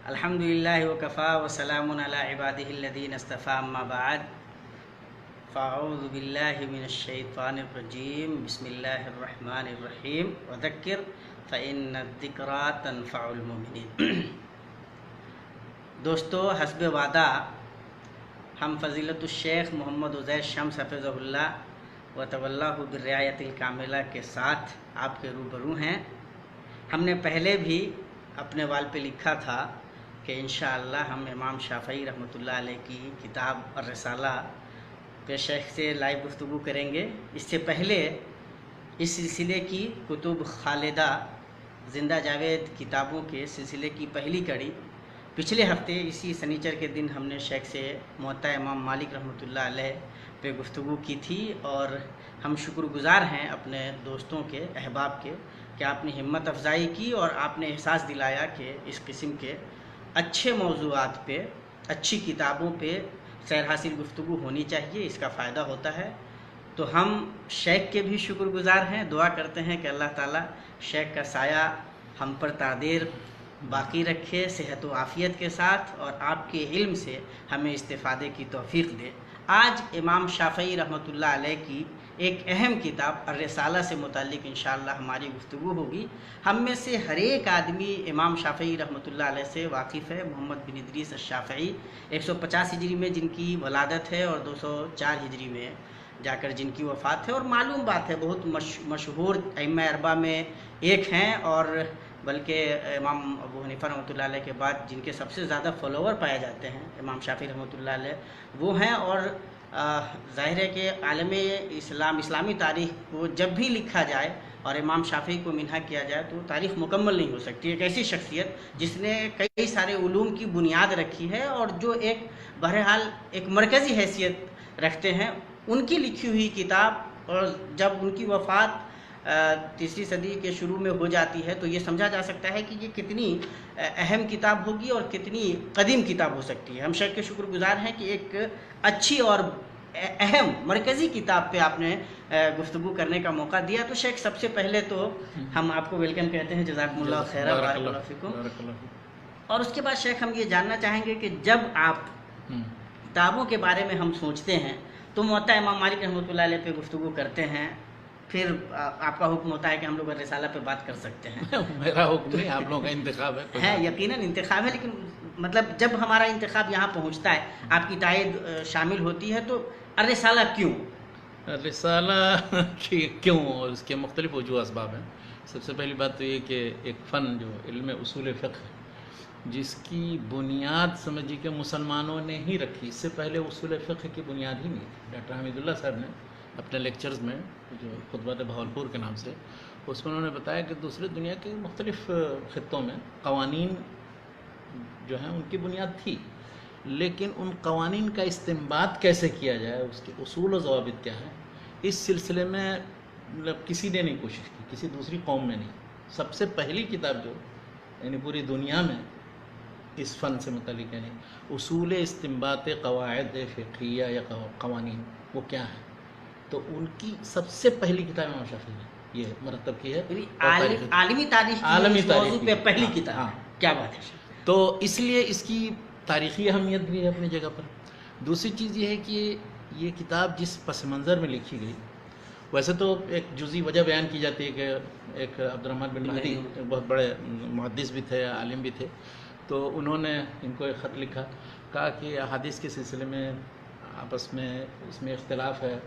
الحمدللہ وکفا وسلام علی عبادہ الذین اصطفیٰ اما بعد فاعوذ باللہ من الشیطان الرجیم بسم اللہ الرحمن الرحیم وذکر فإن الذکریٰ تنفع المؤمنین۔ دوستو، حسب وعدہ ہم فضیلت الشیخ محمد عزیر شمس حفظہ اللہ وتولہ بالرعایت الکاملہ کے ساتھ آپ کے روبرو ہیں۔ ہم نے پہلے بھی اپنے وال پہ لکھا تھا کہ انشاءاللہ ہم امام شافعی رحمۃ اللہ علیہ کی کتاب الرسالہ پہ شیخ سے لائیو گفتگو کریں گے۔ اس سے پہلے اس سلسلے کی کتب خالدہ زندہ جاوید کتابوں کے سلسلے کی پہلی کڑی پچھلے ہفتے اسی سنیچر کے دن ہم نے شیخ سے موطا امام مالک رحمۃ اللہ علیہ پہ گفتگو کی تھی، اور ہم شکر گزار ہیں اپنے دوستوں کے، احباب کے، کہ آپ نے ہمت افزائی کی اور آپ نے احساس دلایا کہ اس قسم کے اچھے موضوعات پہ، اچھی کتابوں پہ سیر حاصل گفتگو ہونی چاہیے، اس کا فائدہ ہوتا ہے۔ تو ہم شیخ کے بھی شکر گزار ہیں، دعا کرتے ہیں کہ اللہ تعالیٰ شیخ کا سایہ ہم پر تعدیر باقی رکھے صحت و عافیت کے ساتھ، اور آپ کے علم سے ہمیں استفادے کی توفیق دے۔ آج امام شافعی رحمۃ اللہ علیہ کی ایک اہم کتاب الرسالہ سے متعلق انشاءاللہ ہماری گفتگو ہوگی۔ ہم میں سے ہر ایک آدمی امام شافعی رحمۃ اللہ علیہ سے واقف ہے۔ محمد بن ادریس الشافعی 150 ہجری میں جن کی ولادت ہے اور 204 ہجری میں جا کر جن کی وفات ہے، اور معلوم بات ہے بہت مشہور ائمہ اربعہ میں ایک ہیں، اور بلکہ امام ابو حنیفہ رحمۃ اللہ علیہ کے بعد جن کے سب سے زیادہ فالوور پائے جاتے ہیں امام شافعی رحمۃ اللہ علیہ وہ ہیں۔ اور ظاہر ہے کہ عالم اسلامی تاریخ کو جب بھی لکھا جائے اور امام شافعی کو منحا کیا جائے تو تاریخ مکمل نہیں ہو سکتی۔ ایک ایسی شخصیت جس نے کئی سارے علوم کی بنیاد رکھی ہے اور جو ایک بہرحال ایک مرکزی حیثیت رکھتے ہیں، ان کی لکھی ہوئی کتاب، اور جب ان کی وفات تیسری صدی کے شروع میں ہو جاتی ہے تو یہ سمجھا جا سکتا ہے کہ یہ کتنی اہم کتاب ہوگی اور کتنی قدیم کتاب ہو سکتی ہے۔ ہم شیخ کے شکر گزار ہیں کہ ایک اچھی اور اہم مرکزی کتاب پہ آپ نے گفتگو کرنے کا موقع دیا۔ تو شیخ، سب سے پہلے تو ہم آپ کو ویلکم کہتے ہیں، جزاکم اللہ خیر، بارک اللہ فیکم۔ اور اس کے بعد شیخ ہم یہ جاننا چاہیں گے کہ جب آپ کتابوں کے بارے میں ہم سوچتے ہیں تو موطا امام مالک رحمۃ اللہ علیہ پہ گفتگو کرتے ہیں، پھر آپ کا حکم ہوتا ہے کہ ہم لوگ الرسالہ پہ بات کر سکتے ہیں۔ میرا حکم نہیں، آپ لوگوں کا انتخاب ہے۔ یقیناً انتخاب ہے، لیکن مطلب جب ہمارا انتخاب یہاں پہنچتا ہے، آپ کی تائید شامل ہوتی ہے، تو الرسالہ کیوں؟ رسالہ کیوں، اور اس کے مختلف وجوہ اسباب ہیں۔ سب سے پہلی بات تو یہ کہ ایک فن جو علم اصول فقہ ہے، جس کی بنیاد سمجھی کہ مسلمانوں نے ہی رکھی، اس سے پہلے اصول فقہ کی بنیاد ہی نہیں تھی۔ ڈاکٹر حمید اللہ صاحب نے اپنے لیکچرز میں، جو خطبۃ بہاولپور کے نام سے، اس میں انہوں نے بتایا کہ دوسرے دنیا کے مختلف خطوں میں قوانین جو ہیں ان کی بنیاد تھی، لیکن ان قوانین کا استنباط کیسے کیا جائے، اس کے اصول و ضوابط کیا ہیں، اس سلسلے میں مطلب کسی نے نہیں کوشش کی، کسی دوسری قوم میں نہیں۔ سب سے پہلی کتاب جو یعنی پوری دنیا میں اس فن سے متعلق یعنی اصول استنباط قواعد فقہیہ یا قوانین وہ کیا ہیں، تو ان کی سب سے پہلی کتاب امام شافعی نے یہ مرتب کی ہے۔ عالمی تاریخ کی اس موضوع پہ پہلی کتاب، کیا بات ہے۔ تو اس لیے اس کی تاریخی اہمیت بھی ہے اپنی جگہ پر۔ دوسری چیز یہ ہے کہ یہ کتاب جس پس منظر میں لکھی گئی، ویسے تو ایک جزئی وجہ بیان کی جاتی ہے کہ ایک عبد الرحمن بن مہدی بہت بڑے محدث بھی تھے، عالم بھی تھے، تو انہوں نے ان کو ایک خط لکھا، کہا کہ احادیث کے سلسلے میں آپس میں اس میں اختلاف ہے،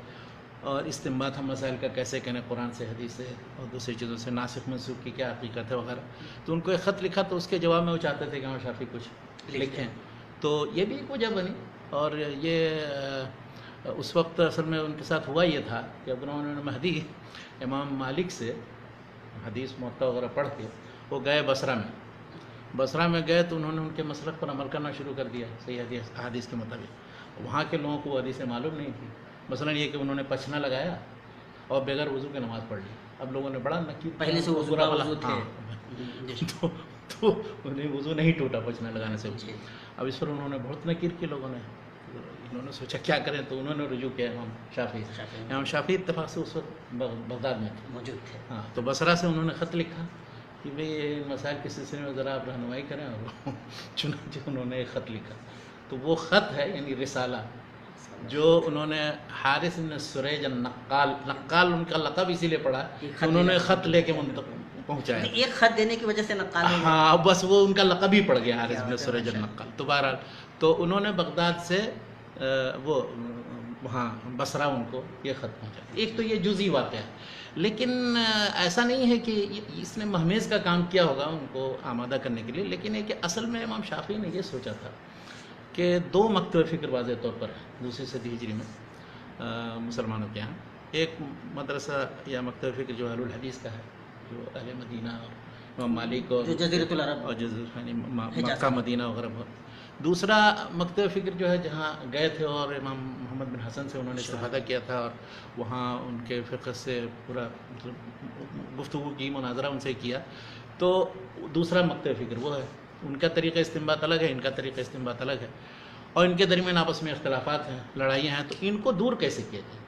اور استنباط ہم مسائل کا کیسے کریں قرآن سے، حدیث سے، اور دوسری چیزوں سے، ناسخ منسوخ کی کیا حقیقت ہے وغیرہ۔ تو ان کو ایک خط لکھا، تو اس کے جواب میں وہ چاہتے تھے کہ امام شافعی کچھ لکھیں، تو یہ بھی ایک وجہ بنی۔ اور یہ اس وقت اصل میں ان کے ساتھ ہوا یہ تھا کہ عبد الرحمن بن مہدی امام مالک سے حدیث موطا وغیرہ پڑھ کے وہ گئے بصرہ میں گئے، تو انہوں نے ان کے مسلک پر عمل کرنا شروع کر دیا صحیح حدیث کے مطابق۔ وہاں کے لوگوں کو حدیثیں معلوم نہیں تھی، مثلا یہ کہ انہوں نے پچھنا لگایا اور بغیر وضو کے نماز پڑھ لی۔ اب لوگوں نے بڑا نکیر، پہلے سے وضو تھے تو انہیں وضو نہیں ٹوٹا پچھنا لگانے سے۔ اب اس پر انہوں نے بہت نکیر کی لوگوں نے، انہوں نے سوچا کیا کریں، تو انہوں نے رجوع کیا امام شافعی۔ امام شافعی اتفاق سے اس وقت بغداد میں موجود تھے، ہاں، تو بصرہ سے انہوں نے خط لکھا کہ بھئی ان مسائل کے سلسلے میں ذرا آپ رہنمائی کریں، اور چنانچہ انہوں نے ایک خط لکھا. تو وہ خط ہے یعنی رسالہ جو انہوں نے حارث بن سریج النقال، نقال ان کا لقب اسی لیے پڑا کہ انہوں نے خط لے کے پہنچایا. ایک خط دینے کی وجہ سے نقال ہو گیا. ہاں بس وہ ان کا لقب ہی پڑ گیا حارث بن سریج النقال. تو بہرحال تو انہوں نے بغداد سے وہ وہاں بصرہ ان کو یہ خط پہنچا. ایک تو یہ جزئی واقعہ ہے، لیکن ایسا نہیں ہے کہ اس نے مہمیز کا کام کیا ہوگا ان کو آمادہ کرنے کے لیے، لیکن یہ کہ اصل میں امام شافعی نے یہ سوچا تھا کہ دو مکتب فکر واضح طور پر ہے دوسری صدی ہجری میں مسلمانوں کے یہاں. ایک مدرسہ یا مکتب فکر جو اہل الحدیث کا ہے، جو اہل مدینہ اور امام مالک اور جزیرۃ العرب اور مکہ مدینہ وغیرہ. دوسرا مکتب فکر جو ہے جہاں گئے تھے اور امام محمد بن حسن سے انہوں نے استفادہ کیا تھا، اور وہاں ان کے فقہ سے پورا گفتگو کی، مناظرہ ان سے کیا. تو دوسرا مکتب فکر وہ ہے. ان کا طریقہ استنباط الگ ہے، ان کا طریقہ استنباط الگ ہے، اور ان کے درمیان آپس میں اختلافات ہیں، لڑائیاں ہیں. تو ان کو دور کیسے کیا جائے؟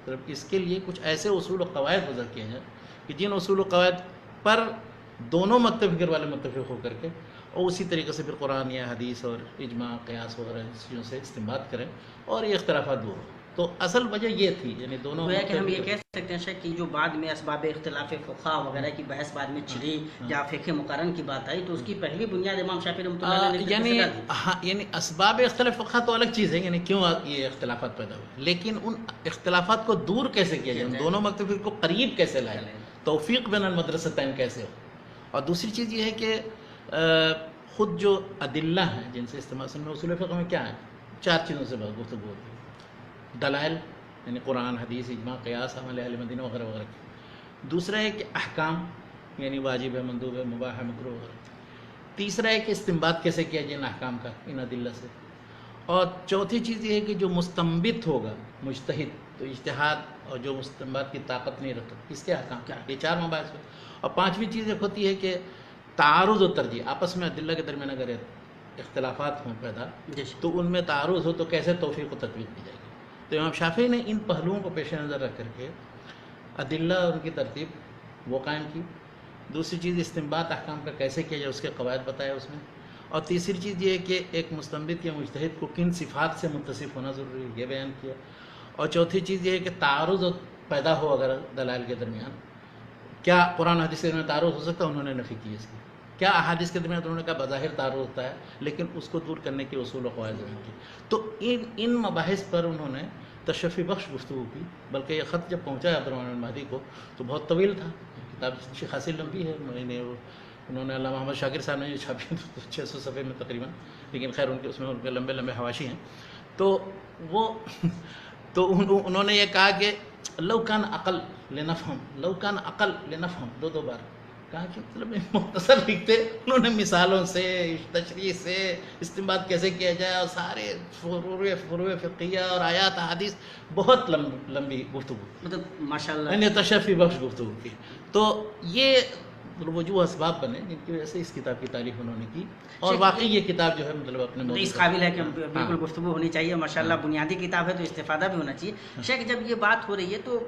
مطلب اس کے لیے کچھ ایسے اصول و قواعد وضع کیے جائیں کہ جن اصول و قواعد پر دونوں مکتب فکر والے متفق ہو کر کے، اور اسی طریقے سے پھر قرآن یا حدیث اور اجماع قیاس وغیرہ چیزوں سے استنباط کریں اور یہ اختلافات دور ہوں. تو اصل وجہ یہ تھی، یعنی دونوں گویا کہ ہم یہ کہہ سکتے ہیں کہ جو بعد میں اسباب اختلاف فقہا وغیرہ کی بحث بعد میں چھڑی یا فقہ مقارن کی بات آئی، تو اس کی پہلی بنیاد امام شافعی رحمۃ اللہ علیہ نے یعنی اسباب اختلاف فقہا تو الگ چیز ہے، یعنی کیوں یہ اختلافات پیدا ہوئے، لیکن ان اختلافات کو دور کیسے کیا جائے، دونوں مکتب فکر کو قریب کیسے لائے، توفیق بین المدرستین کیسے ہو. اور دوسری چیز یہ ہے کہ خود جو ادلہ ہیں جن سے استعمال میں اصول فقہ میں کیا ہے، چار چیزوں سے گفتگو ہوتی ہے. دلائل یعنی قرآن حدیث اجماع قیاس عمل اہل مدینہ وغیرہ وغیرہ. دوسرا ہے کہ احکام یعنی واجب ہے، مندوب ہے، مباح ہے، مکروہ وغیرہ. تیسرا ہے کہ استنباط کیسے کیا جائے ان احکام کا ان ادلہ سے. اور چوتھی چیز یہ ہے کہ جو مستنبط ہوگا مجتہد، تو اجتہاد اور جو مستنبط کی طاقت نہیں رکھتا اس کے احکام کیا. یہ چار مباحث ہیں. اور پانچویں چیز ایک ہوتی ہے کہ تعارض و ترجیح، آپس میں ادلہ کے درمیان اگر اختلافات ہوں پیدا تو ان میں تعارض ہو تو کیسے توفیق و تطبیق کی جائے گی. تو امام شافعی نے ان پہلوؤں کو پیش نظر رکھ کر کے ادلہ اور ان کی ترتیب وہ قائم کی. دوسری چیز استنباط احکام کا کیسے کیا جائے اس کے قواعد بتایا اس میں. اور تیسری چیز یہ ہے کہ ایک مستنبط یا مجتہد کو کن صفات سے متصف ہونا ضروری ہے یہ بیان کیا. اور چوتھی چیز یہ ہے کہ تعارض پیدا ہو اگر دلائل کے درمیان، کیا قرآن حدیث کے درمیان تعارض ہو سکتا ہے، انہوں نے نفی کی اس کی. کیا احادیث کے درمیان انہوں نے کہا بظاہر تعارض ہوتا ہے لیکن اس کو دور کرنے کے اصول و قواعد بیان کی. تو ان مباحث پر انہوں نے تشفی بخش گفتگو کی. بلکہ یہ خط جب پہنچا عبدالرحمن المہدی کو تو بہت طویل تھا، کتاب خاصی لمبی ہے. انہوں نے علامہ محمد شاکر صاحب نے چھاپی 600 صفحے میں تقریباً، لیکن خیر ان کے اس میں ان کے لمبے لمبے حواشی ہیں. تو انہوں نے یہ کہا کہ لو کان عقل لنفہم، لو کان عقل لنفہم، دو بار کہا کہ مطلب مختصر لکھتے. انہوں نے مثالوں سے تشریح سے استنباط کیسے کیا جائے اور سارے فروع فقہیہ اور آیات احادیث، بہت لمبی گفتگو، مطلب ماشاءاللہ یعنی تشفی بخش گفتگو کی. تو یہ وجوہ اسباب بنے جن کی وجہ سے اس کتاب کی تعریف انہوں نے کی. اور واقعی یہ کتاب جو ہے مطلب اپنے اس قابل ہے کہ بالکل گفتگو ہونی چاہیے. ماشاءاللہ بنیادی کتاب ہے تو استفادہ بھی ہونا چاہیے. شیخ جب یہ بات ہو رہی ہے تو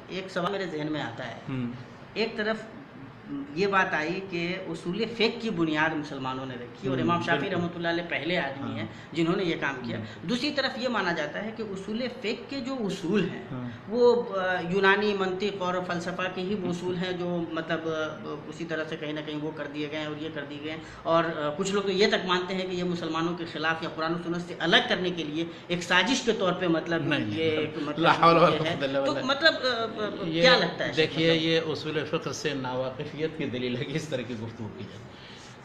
ایک سوال میرے ذہن میں آتا ہے. ایک طرف یہ بات آئی کہ اصول فقہ کی بنیاد مسلمانوں نے رکھی اور امام شافعی رحمۃ اللہ علیہ پہلے آدمی ہیں جنہوں نے یہ کام کیا. دوسری طرف یہ مانا جاتا ہے کہ اصول فقہ کے جو اصول ہیں وہ یونانی منطق اور فلسفہ کے ہی اصول ہیں جو مطلب اسی طرح سے کہیں نہ کہیں وہ کر دیے گئے ہیں اور یہ کر دیے گئے ہیں. اور کچھ لوگ تو یہ تک مانتے ہیں کہ یہ مسلمانوں کے خلاف یا قرآن و سنت سے الگ کرنے کے لیے ایک سازش کے طور پہ مطلب یہ تو مطلب کیا لگتا ہے؟ دیکھیے یہ اصول فقہ سے ناواقفیت کی دلیل ہے کہ اس طرح کی گفتگو کی جائے.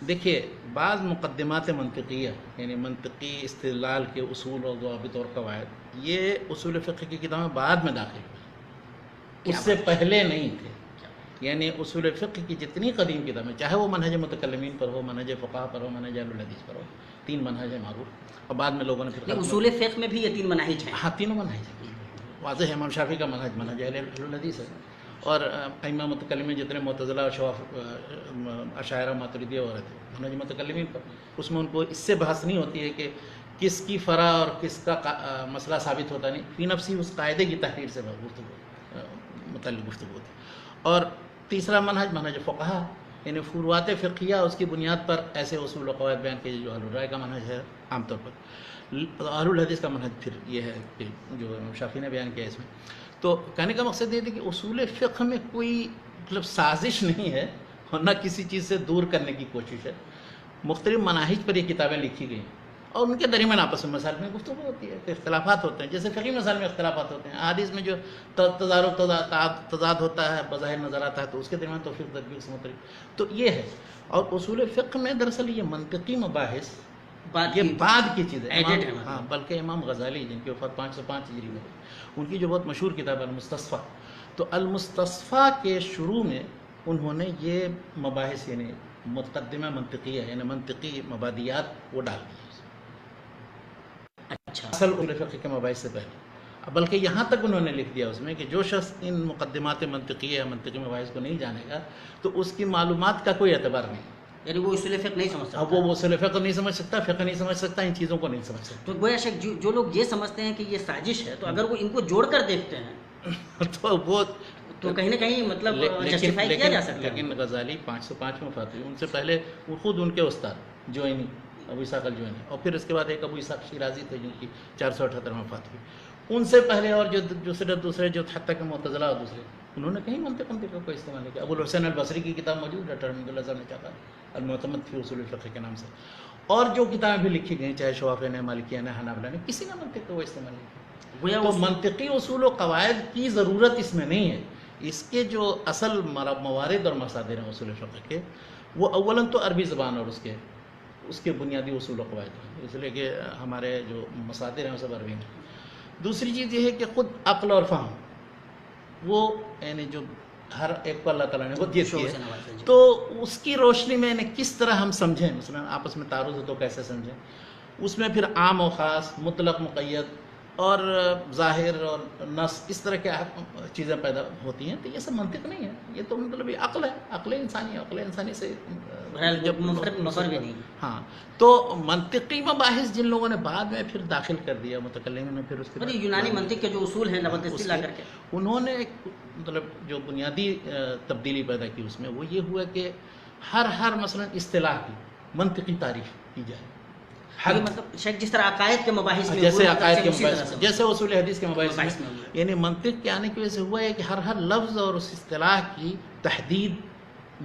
دیکھیے بعض مقدمات منطقیہ یعنی منطقی استدلال کے اصول اور ضوابط اور قواعد یہ اصول فقہ کی کتابیں بعد میں داخل ہوئی، اس سے پہلے نہیں تھے. یعنی اصول فقہ کی جتنی قدیم کتابیں چاہے وہ منہج متکلمین پر ہو، منہج فقہا پر ہو، منہج اہل الحدیث پر ہو، 3 منہج ہیں معروف. اور بعد میں لوگوں نے پھر اصول فقہ میں بھی یہ 3 مناہج ہیں. ہاں 3 منہج ہیں. واضح ہے امام شافعی کا منہج اہل الحدیث ہے، اور ائمہ متکلمین جتنے معتزلہ اشاعرہ ماتریدیہ وغیرہ تھے منہج متکلمین پر، اس میں ان کو اس سے بحث نہیں ہوتی ہے کہ کس کی فرع اور کس کا مسئلہ ثابت ہوتا نہیں، فی نفسی اس قاعدے کی تحریر سے گفتگو متعلق گفتگو ہوتی. اور تیسرا منہج فقہا یعنی فروعات فقہیہ اس کی بنیاد پر ایسے اصول و قواعد بیان کیے جو اہل الرائے کا منہج ہے عام طور پر، اہل الحدیث کا منہج پھر یہ ہے کہ جو امام شافعی نے بیان کیا اس میں. تو کہنے کا مقصد یہ تھا کہ اصول فقہ میں کوئی مطلب سازش نہیں ہے اور نہ کسی چیز سے دور کرنے کی کوشش ہے. مختلف مناہج پر یہ کتابیں لکھی گئی ہیں اور ان کے درمیان آپس میں مسائل میں گفتگو ہوتی ہے، اختلافات ہوتے ہیں، جیسے فقہی مسائل میں اختلافات ہوتے ہیں، احادیث میں جو تضاد ہوتا ہے بظاہر نظر آتا ہے تو اس کے درمیان توفیق تطبیق سے مختلف. تو یہ ہے. اور اصول فقہ میں دراصل یہ منطقی مباحث یہ بعد کی چیز ہے. ہاں، بلکہ امام غزالی جن کی وفات 505 ہجری میں ہوئی، ان کی جو بہت مشہور کتاب ہے المستصفیٰ، تو المستصفیٰ کے شروع میں انہوں نے یہ مباحث یعنی مقدمہ منطقیہ یعنی منطقی مبادیات وہ ڈال دی اچھا اصل اصول فقہ کے مباحث سے پہلے. بلکہ یہاں تک انہوں نے لکھ دیا اس میں کہ جو شخص ان مقدمات منطقیہ یا منطقی مباحث کو نہیں جانے گا تو اس کی معلومات کا کوئی اعتبار نہیں. یعنی وہ اصول فقہ نہیں سمجھ سکتا. اب وہ اصول فقہ نہیں سمجھ سکتا، فقہ نہیں سمجھ سکتا، ان چیزوں کو نہیں سمجھ سکتا. تو گویا شک جو لوگ یہ سمجھتے ہیں کہ یہ سازش ہے، تو اگر وہ ان کو جوڑ کر دیکھتے ہیں تو وہ تو کہیں نہ کہیں مطلب جسٹیفائی کیا جا سکتا ہے. لیکن غزالی 505 میں وفات ہوئی، ان سے پہلے وہ خود ان کے استاد جوینی ابو اسحاق الجوینی، اور پھر اس کے بعد ایک ابو اسحاق شیرازی تھے جن کی 478 میں وفات ہوئی. ان سے پہلے اور جو دوسرے جو حتیٰ کہ معتزلہ اور دوسرے، انہوں نے کہیں منطق کو استعمال نہیں کیا. ابو الحسین البصری کی کتاب موجود ڈاکٹر حمید اللہ صاحب نے چاہا المعتمد فی اصول الفقہ کے نام سے، اور جو کتابیں بھی لکھی گئیں چاہے شوافی نے، مالکیہ نے، حنابلہ نے، کسی نے منطق کو استعمال نہیں کیا. تو منطقی اصول و قواعد کی ضرورت اس میں نہیں ہے. اس کے جو اصل موارد اور مصادر ہیں اصول فقہ کے، وہ اولاً تو عربی زبان اور اس کے بنیادی اصول و قواعد ہیں، اس لیے کہ ہمارے جو مصادر ہیں وہ سب عربی میں. دوسری چیز یہ ہے کہ خود عقل اور فہم وہ یعنی جو ہر ایک کو اللہ تعالیٰ نے وہ دیتی ہے، تو اس کی روشنی میں کس طرح ہم سمجھیں، مثلا آپس میں تعارض ہو تو کیسے سمجھیں، اس میں پھر عام و خاص، مطلق مقید اور ظاہر اور نص، اس طرح کی چیزیں پیدا ہوتی ہیں. تو یہ سب منطق نہیں ہے، یہ تو مطلب یہ عقل ہے، عقل انسانی سے جب مفر بھی نہیں. ہاں، تو منطقی مباحث جن لوگوں نے بعد میں پھر داخل کر دیا متکلمین نے، پھر اس کے یونانی منطق کے جو اصول ہیں نبوت لا کر کے انہوں نے مطلب جو بنیادی تبدیلی پیدا کی اس میں وہ یہ ہوا کہ ہر مثلا اصطلاح کی منطقی تعریف کی جائے. مطلب شیخ جس طرح عقائد کے مباحث میں، جیسے عقائد کے مباحث، جیسے اصول حدیث کے مباحث میں، یعنی منطق کے آنے کی وجہ سے ہوا ہے کہ ہر لفظ اور اس اصطلاح کی تحدید،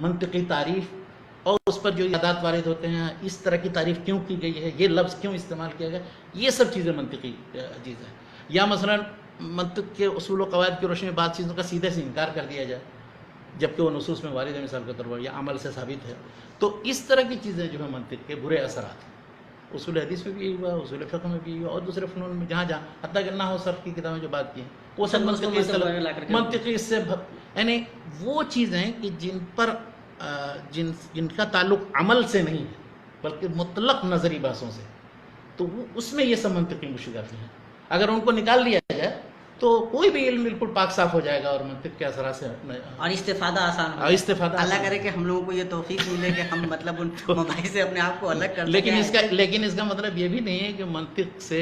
منطقی تعریف، اور اس پر جو یادات وارد ہوتے ہیں، اس طرح کی تعریف کیوں کی گئی ہے، یہ لفظ کیوں استعمال کیا گیا، یہ سب چیزیں منطقی چیز ہیں. یا مثلا منطق کے اصول و قواعد کی روشنی میں بعض چیزوں کا سیدھے سے انکار کر دیا جائے جبکہ وہ نصوص میں وارد ہے، مثال کے طور پر، یا عمل سے ثابت ہے. تو اس طرح کی چیزیں جو ہے منطق کے برے اثرات ہیں. اصول حدیث میں بھی یہی ہوا، اصول فقہ میں بھی یہی ہوا، اور دوسرے فنون میں جہاں حتیٰ کہ نحو صرف کی کتابیں جو بات کی ہیں وہ سب منطقی سے یعنی وہ چیزیں کہ جن پر جن کا تعلق عمل سے نہیں ہے بلکہ مطلق نظری بحثوں سے، تو اس میں یہ سب منطقی مشکلات ہیں. اگر ان کو نکال دیا جائے تو کوئی بھی علم بالکل پاک صاف ہو جائے گا اور منطق کے اثرات سے اور استفادہ آسان ہو. اللہ کرے کہ ہم لوگوں کو یہ توفیق ملے کہ ہم مطلب ان مباحث سے اپنے آپ کو الگ کر سکیں. لیکن اس کا مطلب یہ بھی نہیں ہے کہ منطق سے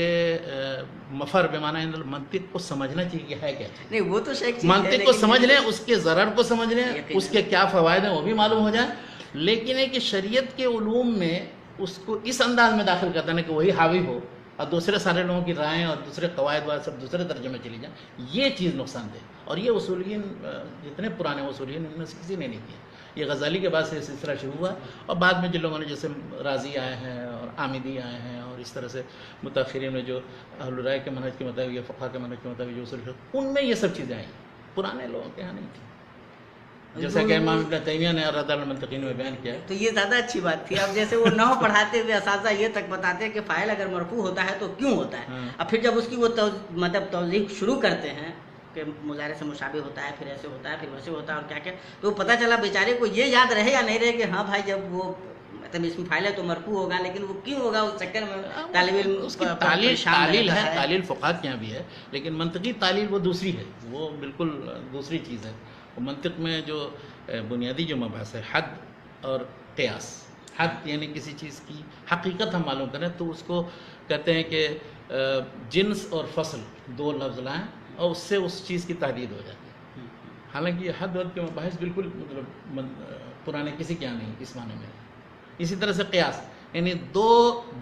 مفر بمعنی منطق کو سمجھنا چاہیے کہ ہے کیا. نہیں، وہ تو شیخ منطق کو سمجھ لیں، اس کے ضرر کو سمجھ لیں، اس کے کیا فوائد ہیں وہ بھی معلوم ہو جائیں. لیکن ہے کہ شریعت کے علوم میں اس کو اس انداز میں داخل کرتا ہے کہ وہی حاوی ہو اور دوسرے سارے لوگوں کی رائیں اور دوسرے قواعد وائد سب دوسرے درجے میں چلی جائیں، یہ چیز نقصان دہ. اور یہ اصولین جتنے پرانے اصولین ان میں سے کسی نے نہیں کیا. یہ غزالی کے بعد سے یہ سلسلہ شروع ہوا، اور بعد میں جن لوگوں نے جیسے رازی آئے ہیں اور عامدی آئے ہیں اور اس طرح سے متاخرین میں جو اہل الرائے کے منہج کے مطابق یا فقہ کے منہج کے مطابق جو اصول ان میں یہ سب چیزیں آئیں، پرانے لوگوں کے یہاں نہیں تھیں. جیسا کہ امام ابن تیمیہ نے رد المنطقین میں بیان کیا. تو یہ زیادہ اچھی بات تھی. اب جیسے وہ نحو پڑھاتے ہوئے اساتذہ یہ تک بتاتے ہیں کہ فاعل اگر مرفوع ہوتا ہے تو کیوں ہوتا ہے. اب پھر جب اس کی وہ مطلب توضیح شروع کرتے ہیں کہ مضارع سے مشابہ ہوتا ہے، پھر ایسے ہوتا ہے، پھر ویسے ہوتا ہے اور کیا کیا، تو پتہ چلا بیچارے کو یہ یاد رہے یا نہیں رہے کہ ہاں بھائی جب وہ مطلب اسم فاعل ہے تو مرفوع ہوگا، لیکن وہ کیوں ہوگا اس چکر میں طالب علم اس کی تعلیل ہے. تعلیل فقہاء کے یہاں بھی ہے، لیکن منطقی تعلیل وہ دوسری ہے، وہ بالکل دوسری چیز ہے. منطق میں جو بنیادی جو مباحث ہے، حد اور قیاس. حد یعنی کسی چیز کی حقیقت ہم معلوم کریں تو اس کو کہتے ہیں کہ جنس اور فصل دو لفظ لائیں اور اس سے اس چیز کی تحدید ہو جاتی ہے. حالانکہ یہ حد کے مباحث بالکل مطلب پرانے کسی کے یہاں نہیں اس معنی میں. اسی طرح سے قیاس، یعنی دو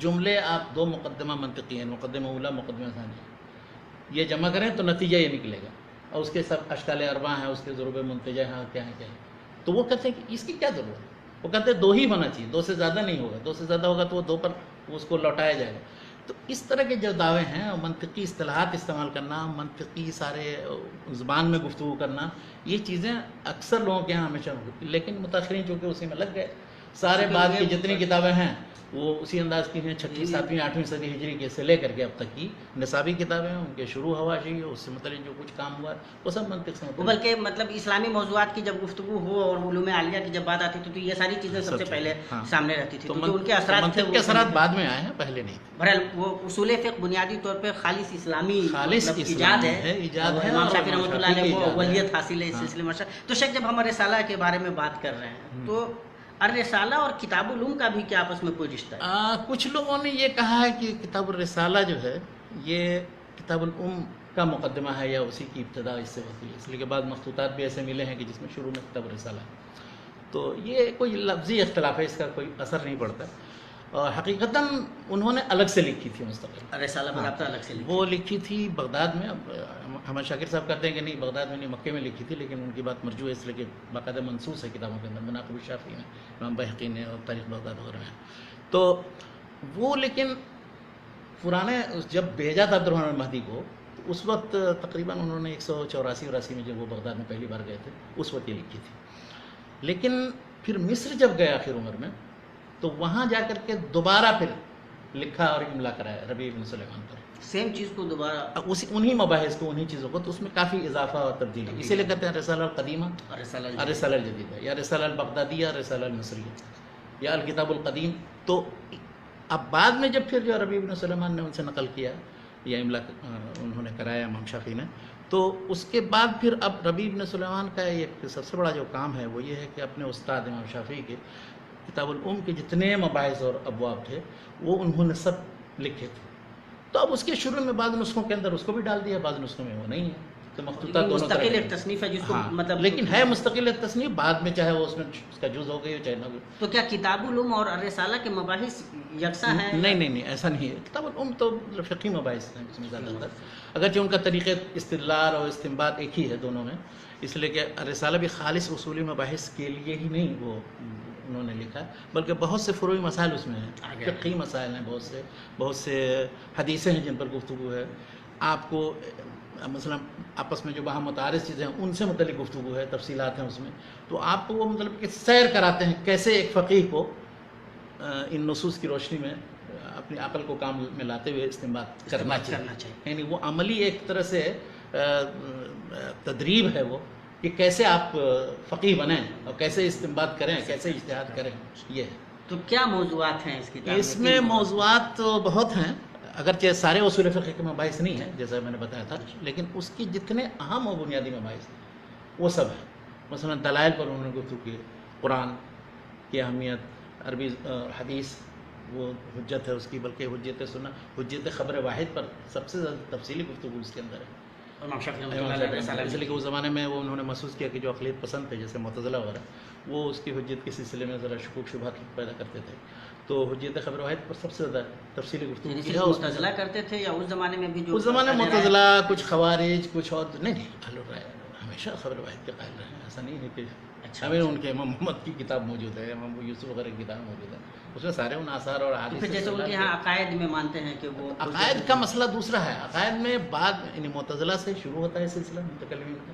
جملے آپ دو مقدمہ منطقی ہیں، مقدمہ اولا مقدمہ ثانی، یہ جمع کریں تو نتیجہ یہ نکلے گا، اور اس کے سب اشکال اربع ہیں، اس کے ضروب منتجہ ہیں، کیا ہے کیا ہے. تو وہ کہتے ہیں کہ اس کی کیا ضرورت ہے، وہ کہتے ہیں دو ہی ہونا چاہیے، دو سے زیادہ نہیں ہوگا، دو سے زیادہ ہوگا تو وہ دو پر اس کو لوٹایا جائے گا. تو اس طرح کے جو دعوے ہیں، منطقی اصطلاحات استعمال کرنا، منطقی سارے زبان میں گفتگو کرنا، یہ چیزیں اکثر لوگوں کے یہاں ہمیشہ ہوتی، لیکن متاثرین چونکہ اسی میں لگ گئے، سارے بعد کی جتنی کتابیں ہیں وہ اسی انداز کی ہیں، 6ٹھیں 7ویں 8ویں صدی ہجری کے سے لے کر کے اب تک کی نصابی کتابیں ہیں، ان کے شروع حواشی ہے، اس سے متعلق جو کچھ کام ہوا ہے وہ سب منطق سے متعلق. بلکہ مطلب اسلامی موضوعات کی جب گفتگو ہو اور علوم عالیہ کی جب بات آتی تھی تو یہ ساری چیزیں سب سے پہلے سامنے رہتی تھی. تو جو ان کے اثرات تھے، منطق کے اثرات بعد میں آئے ہیں، پہلے نہیں تھے. بہرحال وہ اصول فقہ بنیادی طور پہ خالص اسلامی خالص ایجاد ہے، ایجاد ہے، امام شافعی اور رحمۃ اللہ علیہ کو ایجاد ہے. اولیت حاصل ہے اس سلسلے میں. تو شیخ جب ہم رسالہ کے بارے میں بات کر رہے ہیں تو الرسالہ اور کتاب العلوم کا بھی کیا آپس میں کوئی رشتہ ہے؟ کچھ لوگوں نے یہ کہا ہے کہ کتاب الرسالہ جو ہے یہ کتاب العلوم کا مقدمہ ہے یا اسی کی ابتدا اس سے ہوتی ہے، اس لیے کہ بعض مخطوطات بھی ایسے ملے ہیں کہ جس میں شروع میں کتاب الرسالہ ہے. تو یہ کوئی لفظی اختلاف ہے، اس کا کوئی اثر نہیں پڑتا. اور حقیقتاً انہوں نے الگ سے لکھی تھی مستقل رسالہ باضابطہ الگ سے وہ لکھی تھی بغداد میں. ہمارے شاکر صاحب کہتے ہیں کہ نہیں بغداد میں نہیں، مکے میں لکھی تھی، لیکن ان کی بات مرجوع ہے اس لیے کہ باقاعدہ منصوص ہے کتابوں کے اندر، مناقب الشافعی میں، امام بہقی نے، اور تاریخ بغداد وغیرہ میں. تو وہ لیکن پرانے جب بھیجا تھا عبد الرحمن مہدی کو تو اس وقت تقریباً انہوں نے 184 میں جب وہ بغداد میں پہلی بار گئے تھے اس وقت یہ لکھی تھی. لیکن پھر مصر جب گئے آخر عمر میں تو وہاں جا کر کے دوبارہ پھر لکھا اور املا کرایا ربیع بن سلیمان پر، سیم چیز کو دوبارہ انہی مباحث کو، انہی چیزوں کو. تو اس میں کافی اضافہ اور تبدیلی، اسی لیے کہتے ہیں رسالہ القدیمہ اور رسالہ الجدیدہ، یا رسالہ البغدادیہ، رسالہ المصریہ، یا الکتاب القدیم. تو اب بعد میں جب پھر جو ربیع بن سلیمان نے ان سے نقل کیا یا املا انہوں نے کرایا امام شافعی نے، تو اس کے بعد پھر اب ربیع بن سلیمان کا ایک سب سے بڑا جو کام ہے وہ یہ ہے کہ اپنے استاد امام شافعی کے کتاب العلوم کے جتنے مباحث اور ابواب تھے وہ انہوں نے سب لکھے تھے. تو اب اس کے شروع میں بعض نسخوں کے اندر اس کو بھی ڈال دیا، بعض نسخوں میں وہ نہیں ہے. تو مخطوطات دونوں مستقل ایک تصنیف ہے جس کو مطلب، لیکن ہے مستقل ایک تصنیف، بعد میں چاہے وہ اس میں اس کا جز ہو گئی ہو چاہے نہ ہو. تو کیا کتاب العلوم اور الرسالہ کے مباحث یکساں ہیں؟ نہیں ایسا نہیں ہے. کتاب العلوم تو فقہی مباحث ہیں اس میں زیادہ تر، اگرچہ ان کا طریقہ استدلال اور استنباط ایک ہی ہے دونوں میں، اس لیے کہ الرسالہ بھی خالص اصولی مباحث کے لیے ہی نہیں وہ انہوں نے لکھا، بلکہ بہت سے فروعی مسائل اس میں ہیں، فقہی مسائل ہیں، بہت سے حدیثیں ہیں جن پر گفتگو ہے. آپ کو مثلا آپس میں جو باہم متعارض چیزیں ہیں ان سے متعلق گفتگو ہے، تفصیلات ہیں اس میں. تو آپ کو وہ مطلب کہ سیر کراتے ہیں کیسے ایک فقیہ کو ان نصوص کی روشنی میں اپنی عقل کو کام میں لاتے ہوئے استنباط کرنا چاہیے. یعنی وہ عملی ایک طرح سے تدریب ہے وہ کہ کیسے آپ فقیہ بنیں اور کیسے استنباط کریں، کیسے اجتہاد کریں. یہ ہے. تو کیا موضوعات ہیں اس کتاب میں؟ اس میں موضوعات تو بہت ہیں، اگرچہ سارے اصول فقہ کے مباحث نہیں ہیں جیسا میں نے بتایا تھا، لیکن اس کی جتنے اہم و بنیادی مباحث ہیں وہ سب ہیں. مثلا دلائل پر انہوں نے گفتگو کی، قرآن کی اہمیت، عربی حدیث وہ حجت ہے اس کی، بلکہ حجت سنہ، حجت خبر واحد پر سب سے زیادہ تفصیلی گفتگو اس کے اندر ہے. اس لیے کہ اس زمانے میں وہ انہوں نے محسوس کیا کہ جو اقلیت پسند تھے جیسے معتزلہ وغیرہ وہ اس کی حجت کے سلسلے میں ذرا شکوک شبہات پیدا کرتے تھے. تو حجت خبر واحد پر سب سے زیادہ تفصیلی گفتگو کی ہے. معتزلہ کرتے تھے یا اس زمانے میں بھی؟ جو اس زمانے میں معتزلہ، کچھ خوارج، کچھ اور نہیں اہل الرائے ہمیشہ خبر واحد کے قائل رہے ہیں. ایسا نہیں ہے کہ ہمیں ان کے امام محمد کی کتاب موجود ہے، امام یوسف وغیرہ کی کتاب موجود ہے، اس میں سارے ان آثار اور احادیث. جیسے ان کے یہاں عقائد میں مانتے ہیں کہ وہ عقائد کا مسئلہ دوسرا ہے. عقائد میں بعد یعنی معتزلہ سے شروع ہوتا ہے سلسلہ متکلمین کا،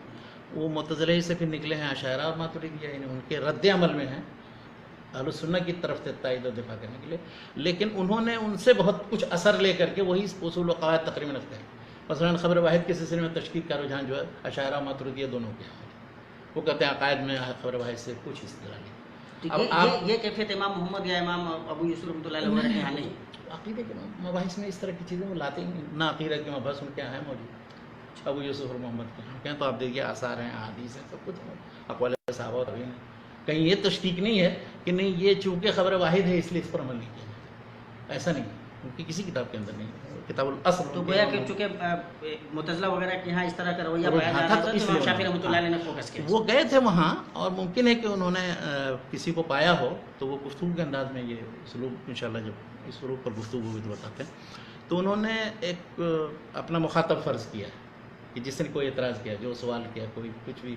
وہ معتزلہ سے پھر نکلے ہیں اشاعرہ اور ماتریدیہ، یعنی ان کے رد عمل میں ہیں اہل السنہ کی طرف سے تائید و دفاع کرنے کے لیے. لیکن انہوں نے ان سے بہت کچھ اثر لے کر کے وہی اصول و قواعد تقریباً رکھتے ہیں. مثلا خبر واحد کے سلسلے میں تشکیک کا رجحان جو ہے اشاعرہ ماتریدیہ دونوں کے ہیں. وہ کہتے ہیں عقائد میں خبر واحد سے کچھ اس طرح نہیں. یہ کیفیت امام محمد یا امام ابو یوسف رحمۃ اللہ علیہ کے یہاں نہیں. عقیدے کے مباحث میں اس طرح کی چیزیں وہ لاتے ہی نہیں. نہ عقیدہ کے مباحث ان کے یہاں ہیں موجود، ابو یوسف اور محمد کے یہاں کہیں تو آپ دیکھیے آثار ہیں، احادیث ہیں، سب کچھ اقوال صحابہ اور تابعین ہیں. کہیں یہ تشکیک نہیں ہے کہ نہیں یہ چونکہ خبر واحد ہے اس لیے اس پر عمل نہیں کیا. ایسا نہیں. ان کی کسی کتاب کے اندر نہیں ہے، کتاب الاصل تو گویا کہ چونکہ معتزلہ وغیرہ کے یہاں اس طرح کا رویہ پایا جا رہا تھا تو امام شافعی رحمۃ اللہ علیہ نے فوکس کیا. وہ گئے تھے وہاں، اور ممکن ہے کہ انہوں نے کسی کو پایا ہو تو وہ گفتگو کے انداز میں یہ اسلوب انشاءاللہ جب اس اسلوب پر گفتگو ہوئی تو بتاتے ہیں، تو انہوں نے ایک اپنا مخاطب فرض کیا کہ جس نے کوئی اعتراض کیا، جو سوال کیا، کوئی کچھ بھی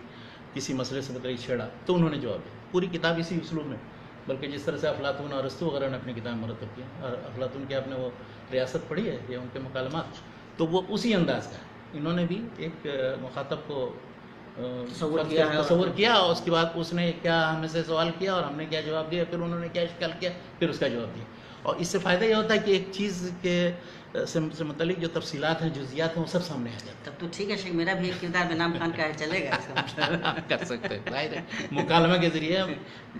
کسی مسئلے سے متعلق چھیڑا تو انہوں نے جواب دیا. پوری کتاب اسی اسلوب میں، بلکہ جس طرح سے افلاطون اور ارسطو وغیرہ نے اپنی کتاب مرتب کیا، اور افلاطون کی آپ نے وہ ریاست پڑھی ہے یا ان کے مکالمات، تو وہ اسی انداز کا ہے. انہوں نے بھی ایک مخاطب کو تصور کیا، اور اس کے بعد اس نے کیا ہمیں سے سوال کیا اور ہم نے کیا جواب دیا، پھر انہوں نے کیا اشکال کیا، پھر اس کا جواب دیا. اور اس سے فائدہ یہ ہوتا ہے کہ ایک چیز کے سے متعلق جو تفصیلات ہیں، جزئیات ہیں، وہ سب سامنے آ جاتے ہیں. تب تو ٹھیک ہے شیخ، میرا بھی ایک کردار بنام خان کا ہے، چلے گا. کر سکتے ہیں، ظاہر ہے مکالمہ کے ذریعے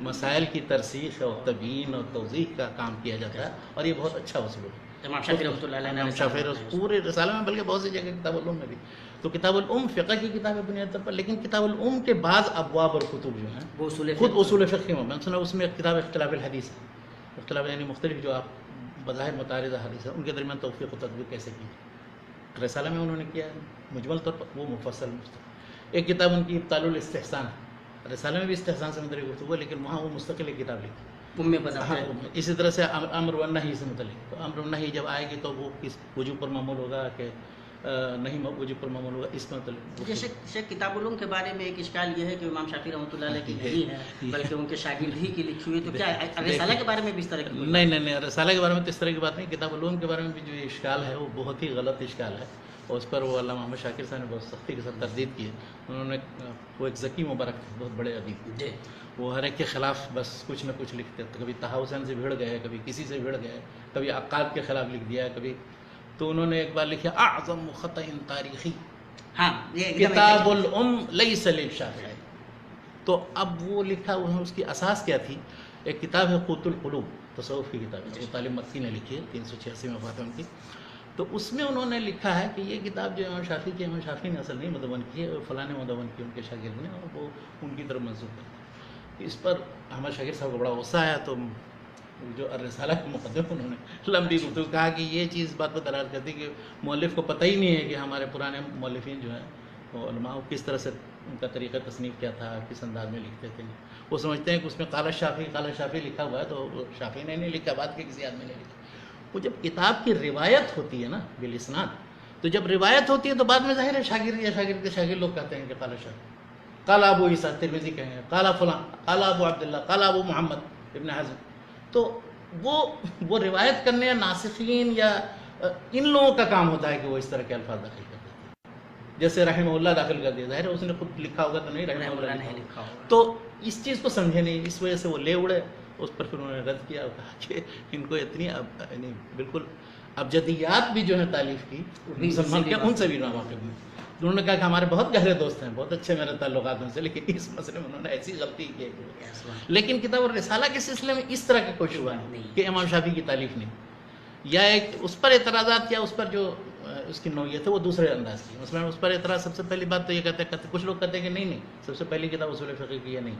مسائل کی ترسیخ اور تبیین اور توضیح کا کام کیا جاتا ہے، اور یہ بہت اچھا اصول ہے. امام شافعی رحمۃ اللہ علیہ امام شافعی پورے رسالہ میں، بلکہ بہت سی جگہ کتاب الام میں بھی. تو کتاب الام فقہ کی کتاب ہے بنیاد طور پر، لیکن کتاب الام کے بعض ابواب اور کتب جو ہیں وہ خود اصول فقہ میں، مثلا اس میں ایک کتاب اختلاف الحدیث ہے. اختلاف یعنی مختلف جو آپ بظاہر متعارضہ حدیث ہے ان کے درمیان توفیق و تطبیق کیسے کی، رسالہ میں انہوں نے کیا ہے مجمل طور پر، وہ مفصل مستقل. ایک کتاب ان کی ابطال الاستحسان ہے، رسالہ میں بھی استحسان سے متعلق گفتگو ہے، لیکن وہاں وہ مستقل ایک کتاب لکھی. اسی طرح سے امر و نہی سے متعلق، تو امر و نہی جب آئے گی تو وہ کس وجوب پر معمول ہوگا کہ نہیں وجوب پر معمول ہوگا، اس میں متعلق. شیخ کتاب العلوم کے بارے میں ایک اشکال یہ ہے کہ امام شافعی رحمۃ اللہ علیہ کی نہیں ہے بلکہ ان کے شاگرد ہی کی لکھی ہوئی، تو کیا رسالہ کے بارے میں بھی اس طرح کی؟ نہیں، رسالہ کے بارے میں تو اس طرح کی بات نہیں. کتاب العلوم کے بارے میں بھی جو اشکال ہے وہ بہت ہی غلط اشکال ہے، اور اس پر وہ علامہ محمد شاکر صاحب نے بہت سختی کے ساتھ تردید کی ہے. انہوں نے وہ ایک ذکی مبارک تھے، بہت بڑے ادیب، وہ ہر ایک کے خلاف بس کچھ نہ کچھ لکھتے تھے. کبھی طہ حسین سے بھیڑ گئے، کبھی کسی سے بھیڑ گئے، کبھی عقاد کے خلاف لکھ دیا، کبھی. تو انہوں نے ایک بار لکھا اعظم خطأ تاریخی کتاب الام لیس للشافعی. تو اب وہ لکھا، اس کی اساس کیا تھی؟ ایک کتاب ہے قوت القلوب، تصوف کی کتاب ہے، ابو طالب مکی نے لکھی ہے، 386 میں وفات ہے ان کی. تو اس میں انہوں نے لکھا ہے کہ یہ کتاب جو امام شافعی کی، امام شافعی نے اصل نہیں مدون کی ہے، فلاں نے مدون کی ان کے شاگرد نے، اور وہ ان کی طرف منسوب کرتا ہے. اس پر احمد شاکر صاحب کو بڑا غصہ آیا، تو جو الرسالہ کے مقدمے انہوں نے لمبی گفتگو کہا کہ یہ چیز بات پر دلالت کرتی کہ مؤلف کو پتہ ہی نہیں ہے کہ ہمارے پرانے مؤلفین جو ہیں وہ علماء کس طرح سے ان کا طریقہ تصنیف کیا تھا، کس انداز میں لکھتے تھے. وہ سمجھتے ہیں کہ اس میں قال شافعی لکھا ہوا ہے، تو شافعی نے نہیں لکھا، بعد کے کسی آدمی نے لکھا. وہ جب کتاب کی روایت ہوتی ہے نا بالاسناد، تو جب روایت ہوتی ہے تو بعد میں ظاہر ہے شاگرد یا شاگرد کے شاگرد لوگ کہتے ہیں کہ قال شافعی، قال ابو عیسیٰ ترمذی کہیں گے، قال فلاں، قال ابو عبداللہ، قال ابو محمد ابن حزم. تو وہ روایت کرنے یا ناسخین یا ان لوگوں کا کام ہوتا ہے کہ وہ اس طرح کے الفاظ داخل کر دیتے ہیں. جیسے رحمہ اللہ داخل کر دیا، ظاہر ہے اس نے خود لکھا ہوگا تو نہیں رحمہ اللہ نہیں لکھا ہوگا. تو اس چیز کو سمجھے نہیں، اس وجہ سے وہ لے اڑے. اس پر پھر انہوں نے رد کیا اور کہا کہ ان کو اتنی یعنی بالکل ابجدیات بھی جو ہے تالیف کی مسلمان کے، ان سے بھی ناواقف ہیں. انہوں نے کہا کہ ہمارے بہت گہرے دوست ہیں، بہت اچھے میرے تعلقات ان سے، لیکن اس مسئلے میں انہوں نے ایسی غلطی کی. لیکن کتاب الرسالہ کے سلسلے میں اس طرح کا کوئی شبہ نہیں کہ امام شافعی کی تالیف نہیں، یا ایک اس پر اعتراضات یا اس پر جو اس کی نوعیت ہے وہ دوسرے انداز کی. مثلا اس پر اعتراض سب سے پہلی بات تو یہ کہتے ہیں، کچھ لوگ کہتے ہیں کہ نہیں، سب سے پہلی کتاب اصول فقہ کی ہے. نہیں،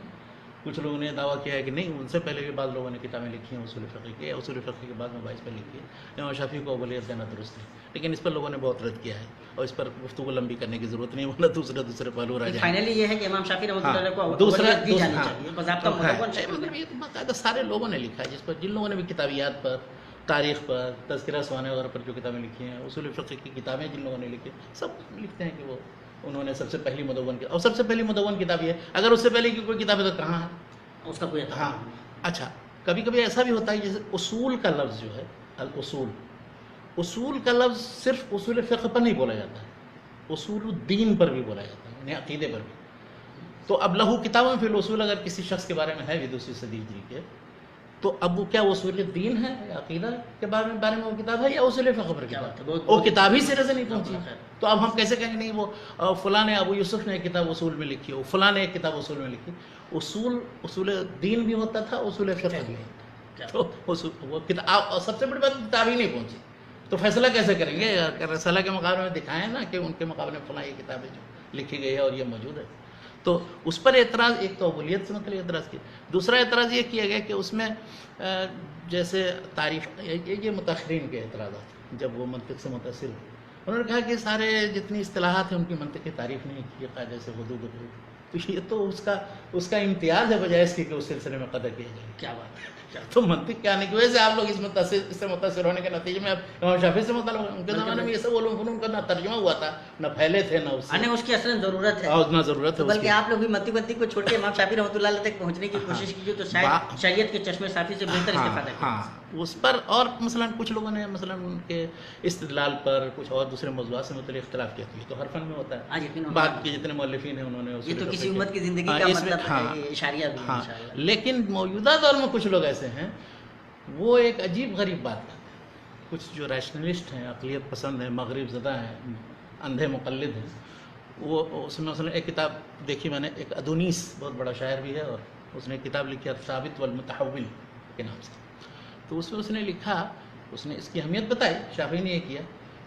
کچھ لوگوں نے دعویٰ کیا ہے کہ نہیں، ان سے پہلے بھی بعض لوگوں نے کتابیں لکھی ہیں اصول فقہ کی، اصول فقہ کے بعد میں 22 پر لکھی ہے. امام شافعی کو اولیت دینا درست ہے، لیکن اس پر لوگوں نے بہت رد کیا ہے، اور اس پر گفتگو لمبی کرنے کی ضرورت نہیں، ورنہ دوسرے پہلو رہ جائیں. فائنلی یہ ہے کہ امام شافعی رحمۃ اللہ علیہ کو دوسرا دی جانی چاہیے، باضابطہ مطلب یہ باقاعدہ سارے لوگوں نے لکھا ہے، جس پر جن لوگوں نے بھی کتابیات پر، تاریخ پر، تذکرہ سوانے وغیرہ پر جو کتابیں لکھی ہیں، اصول فقہ کی کتابیں جن لوگوں نے لکھی، سب لکھتے ہیں کہ وہ انہوں نے سب سے پہلی مدون کی، اور سب سے پہلی مدون کتاب یہ ہے. اگر اس سے پہلے کی کوئی کتاب ہے تو کہاں ہے اس کا کوئی؟ ہاں اچھا، کبھی کبھی ایسا بھی ہوتا ہے جیسے اصول کا لفظ جو ہے، اصول کا لفظ صرف اصول فقہ پر نہیں بولا جاتا ہے، اصول الدین پر بھی بولا جاتا ہے، یعنی عقیدے پر بھی. تو اب لہو کتابوں میں فی الاصول اگر کسی شخص کے بارے میں ہے بھی دوسری صدی ہجری کے، تو اب وہ کیا اصول دین ہے یا عقیدہ کے بارے میں وہ کتاب ہے یا اصول فقہ پر کتاب ہے؟ وہ کتاب ہی سرے سے نہیں پہنچی. تو اب ہم کیسے کہیں گے نہیں وہ فلاں نے ابو یوسف نے ایک کتاب اصول میں لکھی ہو، فلاں نے ایک کتاب اصول میں لکھی. اصول دین بھی ہوتا تھا، اصول فقہ بھی ہوتا تھا. تو وہ کتاب سب سے بڑی بات کتاب ہی نہیں پہنچی، تو فیصلہ کیسے کریں گے؟ رسالہ کے مقابلے میں دکھائیں نا کہ ان کے مقابلے میں فلاں یہ کتابیں جو لکھی گئی ہے اور یہ موجود ہے. تو اس پر اعتراض، ایک تو اولیت سے متعلق اعتراض کیا، دوسرا اعتراض یہ کیا گیا کہ اس میں جیسے تعریف، یہ متاخرین کے اعتراضات جب وہ منطق سے متاثر ہوئے، انہوں نے کہا کہ سارے جتنی اصطلاحات ہیں ان کی منطق کی تعریف نہیں کی قاعدے سے حدود و حدود، تو یہ تو اس کا امتیاز ہے بجائے اس کی کہ اس سلسلے میں قدر کیا جائے. کیا بات ہے. تو منطق کیا نہیں کی وجہ سے آپ لوگ اس سے متاثر ہونے کے نتیجے میں اب امام شافعی سے متعلق ان کے زمانے میں یہ سب علوم فنون کا نہ ترجمہ ہوا تھا، نہ پھیلے تھے، نہ اس کی اصلاً ضرورت ہے، نہ ضرورت ہے. بلکہ آپ لوگ بھی منطق کو چھوڑ کے امام شافعی رحمۃ اللہ علیہ تک پہنچنے کی کوشش کی تو شاید شریعت کے چشمے صافی سے بہتر استفادہ کیا. ہاں اس پر، اور مثلا کچھ لوگوں نے مثلا ان کے استدلال پر کچھ اور دوسرے موضوعات سے متعلق اختلاف کیا تھا، تو ہر فن میں ہوتا ہے. بعد کے جتنے مؤلفین ہیں انہوں نے یہ تو کسی امت کی زندگی کا مطلب ہے، اشاریہ بھی ہے. لیکن موجودہ دور میں کچھ لوگ ایسے ہیں وہ ایک عجیب غریب بات کرتے ہیں. کچھ جو ریشنلسٹ ہیں، عقلیت پسند ہیں، مغرب زدہ ہیں، اندھے مقلد ہیں، وہ اس میں مثلا ایک کتاب دیکھی میں نے، ایک ادونیس بہت بڑا شاعر بھی ہے، اور اس نے ایک کتاب لکھی الثابت والمتحول کے نام سے. تو اس میں اس نے لکھا، اس نے اس کی اہمیت بتائی، شافعی نے یہ کیا،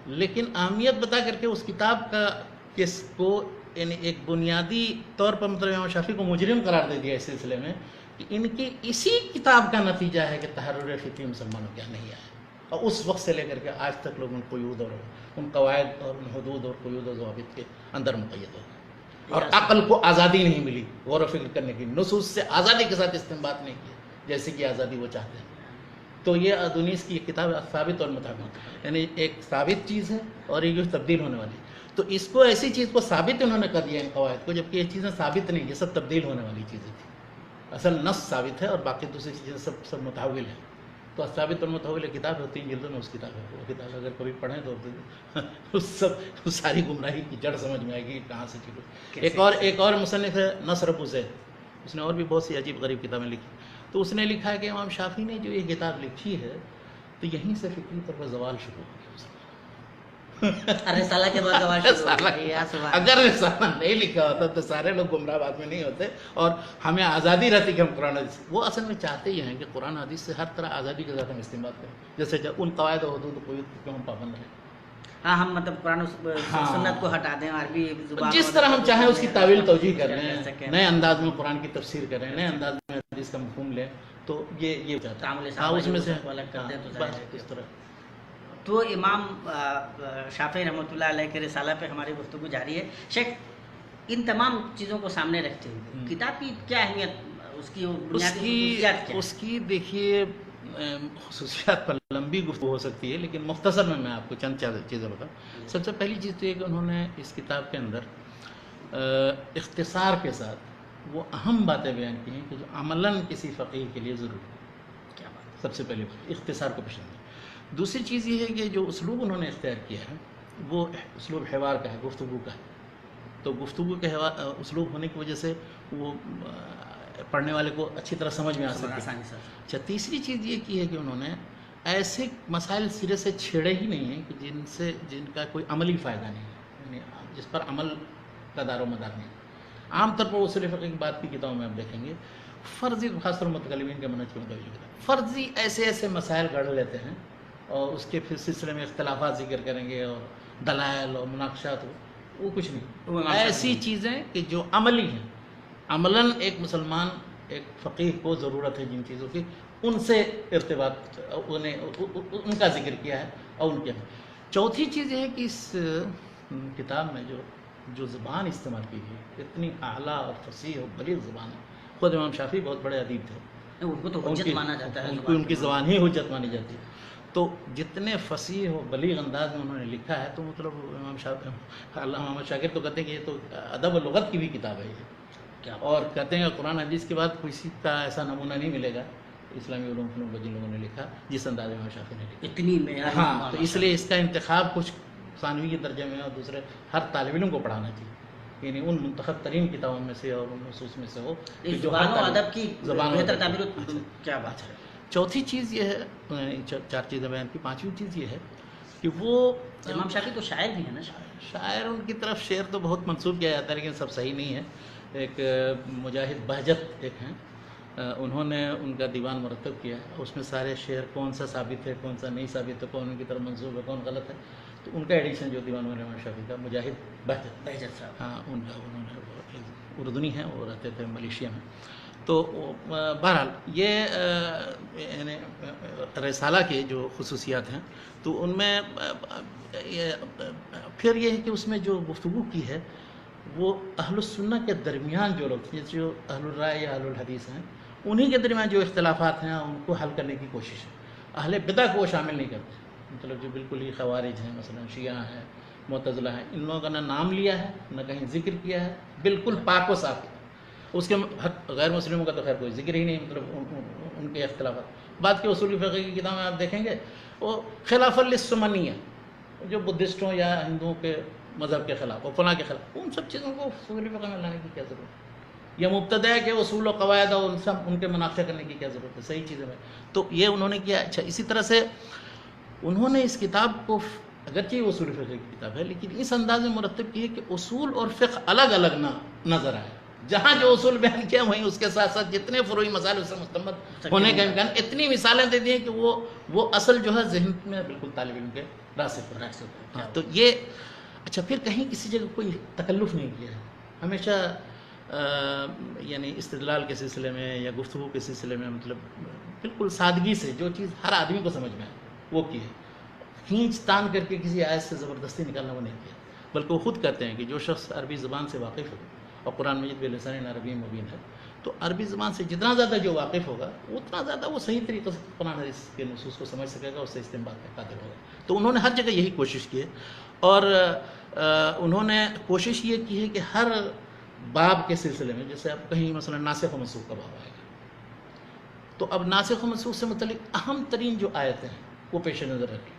لیکن اہمیت بتا کر کے اس کتاب کا کس کو یعنی ایک بنیادی طور پر مطلب امام شافعی کو مجرم قرار دے دیا اس سلسلے میں کہ ان کی اسی کتاب کا نتیجہ ہے کہ تحرر فکری مسلمانوں کیا نہیں آیا. اور اس وقت سے لے کر کے آج تک لوگ ان قیود اور ان قواعد اور ان حدود اور قیود و ضوابط کے اندر مقید ہو گئے، اور عقل کو آزادی نہیں ملی غور و فکر کرنے کی، نصوص سے آزادی کے ساتھ استنباط نہیں کیا جیسے کہ آزادی وہ چاہتے ہیں. تو یہ ادونیس کی کتاب ثابت اور متحول، یعنی ایک ثابت چیز ہے اور ایک جو تبدیل ہونے والی. تو اس کو ایسی چیز کو ثابت انہوں نے کر دیا ان قواعد کو، جبکہ یہ چیزیں ثابت نہیں، یہ سب تبدیل ہونے والی چیزیں تھیں. اصل نص ثابت ہے اور باقی دوسری چیزیں سب متحول ہیں. تو ثابت اور متحول کتاب ہے، 3 جلدوں میں اس کتاب ہے. وہ کتاب اگر کبھی پڑھیں تو اس ساری گمراہی کی جڑ سمجھ میں آئے گی کہاں سے شروع. ایک اور مصنف ہے نصر ابو زید، اس نے اور بھی بہت سی عجیب غریب کتابیں لکھی. تو اس نے لکھا ہے کہ امام شافعی نے جو یہ کتاب لکھی ہے تو یہیں سے فکری طور پر زوال شروع ہو گیا. رسالہ کے بعد اگر رسالہ نہیں لکھا ہوتا تو سارے لوگ گمراہ بات میں نہیں ہوتے اور ہمیں آزادی رہتی کہ ہم قرآن حدیث. وہ اصل میں چاہتے ہی ہیں کہ قرآن حدیث سے ہر طرح آزادی کے ساتھ ہم استعمال کریں، جیسے ان قواعد و حدود و قیود کو ہم پابند رہیں. ہاں ہم مطلب قرآن سنت کو ہٹا دیں، عربی زبان جس طرح ہم چاہیں اس کی تعویل توجیہ کر لیں، نئے انداز میں قرآن کی تفسیر کریں، نئے انداز میں حدیث کا مفہوم لیں. تو یہ اس میں سے الگ کر دیں تو اس طرح. تو امام شافعی رحمۃ اللہ علیہ کے رسالہ پہ ہماری گفتگو جاری ہے. شیخ، ان تمام چیزوں کو سامنے رکھتے ہوئے کتاب کی کیا اہمیت، اس کی بنیادی خصوصیات کیا؟ اس کی دیکھیے خصوصیات پر لمبی گفتگو ہو سکتی ہے، لیکن مختصر میں آپ کو چند چیزیں بتاؤں. سب سے پہلی چیز تو یہ کہ انہوں نے اس کتاب کے اندر اختصار کے ساتھ وہ اہم باتیں بیان کی ہیں کہ جو عملاً کسی فقیہ کے لیے ضروری ہے. کیا بات؟ سب سے پہلے اختصار کو پسند ہے. دوسری چیز یہ ہے کہ جو اسلوب انہوں نے اختیار کیا ہے وہ اسلوب حوار کا ہے، گفتگو کا ہے. تو گفتگو کے اسلوب ہونے کی وجہ سے وہ پڑھنے والے کو اچھی طرح سمجھ میں آ سکتا ہے. اچھا، تیسری چیز یہ کی ہے کہ انہوں نے ایسے مسائل سرے سے چھیڑے ہی نہیں ہیں کہ جن کا کوئی عملی فائدہ نہیں ہے، یعنی جس پر عمل کا دار و مدار نہیں. عام طور پر اصول فقہ کی بات کی کتابوں میں آپ دیکھیں گے فرضی، خاص طور متکلمین کے منہج کے مطابق فرضی ایسے مسائل گڑھ لیتے ہیں اور اس کے پھر سلسلے میں اختلافات ذکر کریں گے اور دلائل اور مناقشات، وہ کچھ نہیں. ایسی چیزیں کہ جو عملی ہیں، عملاً ایک مسلمان ایک فقیہ کو ضرورت ہے جن چیزوں کی، ان سے ارتباط، ان کا ذکر کیا ہے. اور ان کے چوتھی چیز یہ ہے کہ اس کتاب میں جو زبان استعمال کی گئی اتنی اعلیٰ اور فصیح اور بلیغ زبان ہے. خود امام شافعی بہت بڑے ادیب تھے، ان کو تو حجت مانا جاتا ہے، ان کی زبان ہی حجت مانی جاتی ہے. تو جتنے فصیح و بلیغ انداز میں انہوں نے لکھا ہے تو مطلب علامہ محمد شاکر تو کہتے ہیں کہ یہ تو ادب و لغت کی بھی کتاب ہے یہ. اور کہتے ہیں کہ قرآن حدیث کے بعد کسی کا ایسا نمونہ نہیں ملے گا اسلامی علوم فنون کو جن لوگوں نے لکھا جس انداز میں امام شافعی نے لکھا. اتنی معیاری. ہاں، تو اس لیے اس کا انتخاب کچھ ثانوی کے درجے میں اور دوسرے ہر طالب علم کو پڑھانا چاہیے، یعنی ان منتخب ترین کتابوں میں سے اور ان نصوص میں سے ہو جو ادب کی بہتر تعبیر. کیا بات ہے. چوتھی چیز یہ ہے، 4 چیزیں بیان کی، 5ویں چیز یہ ہے کہ وہ امام شافعی تو شاعر بھی ہیں نا. شاعر ان کی طرف شعر تو بہت منسوب کیا جاتا ہے لیکن سب صحیح نہیں ہے. ایک مجاہد بہجت ایک ہیں، انہوں نے ان کا دیوان مرتب کیا ہے، اس میں سارے شعر کون سا ثابت ہے کون سا نہیں ثابت ہے، کون ان کی طرف منسوب ہے کون غلط ہے. تو ان کا ایڈیشن جو دیوان مولانا شافعی کا مجاہد بہجت صاحب، ہاں ان کا انہوں نے اردنی ہیں، وہ رہتے تھے ملیشیا میں. تو بہرحال یہ یعنی رسالہ کے جو خصوصیات ہیں تو ان میں پھر یہ ہے کہ اس میں جو گفتگو کی ہے وہ اہل السنہ کے درمیان جو لوگ ہیں، جو اہل الرائے یا اہل الحدیث ہیں، انہی کے درمیان جو اختلافات ہیں ان کو حل کرنے کی کوشش ہے. اہل بدع کو وہ شامل نہیں کرتے، مطلب جو بالکل ہی خوارج ہیں، مثلا شیعہ ہیں، معتزلہ ہیں، ان لوگوں کا نہ نام لیا ہے نہ کہیں ذکر کیا ہے، بالکل پاک و صاف ہے. اس کے غیر مسلموں کا تو خیر کوئی ذکر ہی نہیں، مطلب ان کے اختلافات. بعد کے اصول فقہ کی کتابیں آپ دیکھیں گے وہ خلاف للسمنیہ، جو بدھسٹوں یا ہندوؤں کے مذہب کے خلاف اور فلاں کے خلاف، ان سب چیزوں کو اصول فقہ میں لانے کی کیا ضرورت ہے؟ یا مبتدع کے اصول و قواعد اور ان کے مناقشہ کرنے کی کیا ضرورت ہے؟ صحیح چیزیں میں تو یہ انہوں نے کیا. اچھا، اسی طرح سے انہوں نے اس کتاب کو، اگرچہ یہ اصول فقہ کی کتاب ہے لیکن اس انداز میں مرتب کی ہے کہ اصول اور فقہ الگ الگ نہ نظر آئے. جہاں جو اصول بیان کیا وہیں اس کے ساتھ ساتھ جتنے فروعی مسائل اس سے مستمد ہونے کا امکان، اتنی مثالیں دے دی ہیں کہ وہ اصل جو ہے ذہن میں بالکل طالب علم کے راسخ ہو. ہاں تو یہ اچھا، پھر کہیں کسی جگہ کوئی تکلف نہیں کیا ہے، ہمیشہ یعنی استدلال کے سلسلے میں یا گفتگو کے سلسلے میں مطلب بالکل سادگی سے جو چیز ہر آدمی کو سمجھ میں آئے وہ کی ہے. کھینچ تان کر کے کسی آیت سے زبردستی نکالنا وہ نہیں کیا، بلکہ وہ خود کہتے ہیں کہ جو شخص عربی زبان سے واقف ہو اور قرآن مجید بلسان عربی مبین ہے تو عربی زبان سے جتنا زیادہ جو واقف ہوگا اتنا زیادہ وہ صحیح طریقے سے قرآن حدیث کے نصوص کو سمجھ سکے گا، اس سے استنباط میں قادر ہوگا. تو انہوں نے ہر جگہ یہی کوشش کی ہے، اور انہوں نے کوشش یہ کی ہے کہ ہر باب کے سلسلے میں، جیسے اب کہیں مثلا ناسخ و منسوخ کا باب آئے گا تو اب ناسخ و منسوخ سے متعلق اہم ترین جو آیتیں ہیں وہ پیش نظر رکھیں،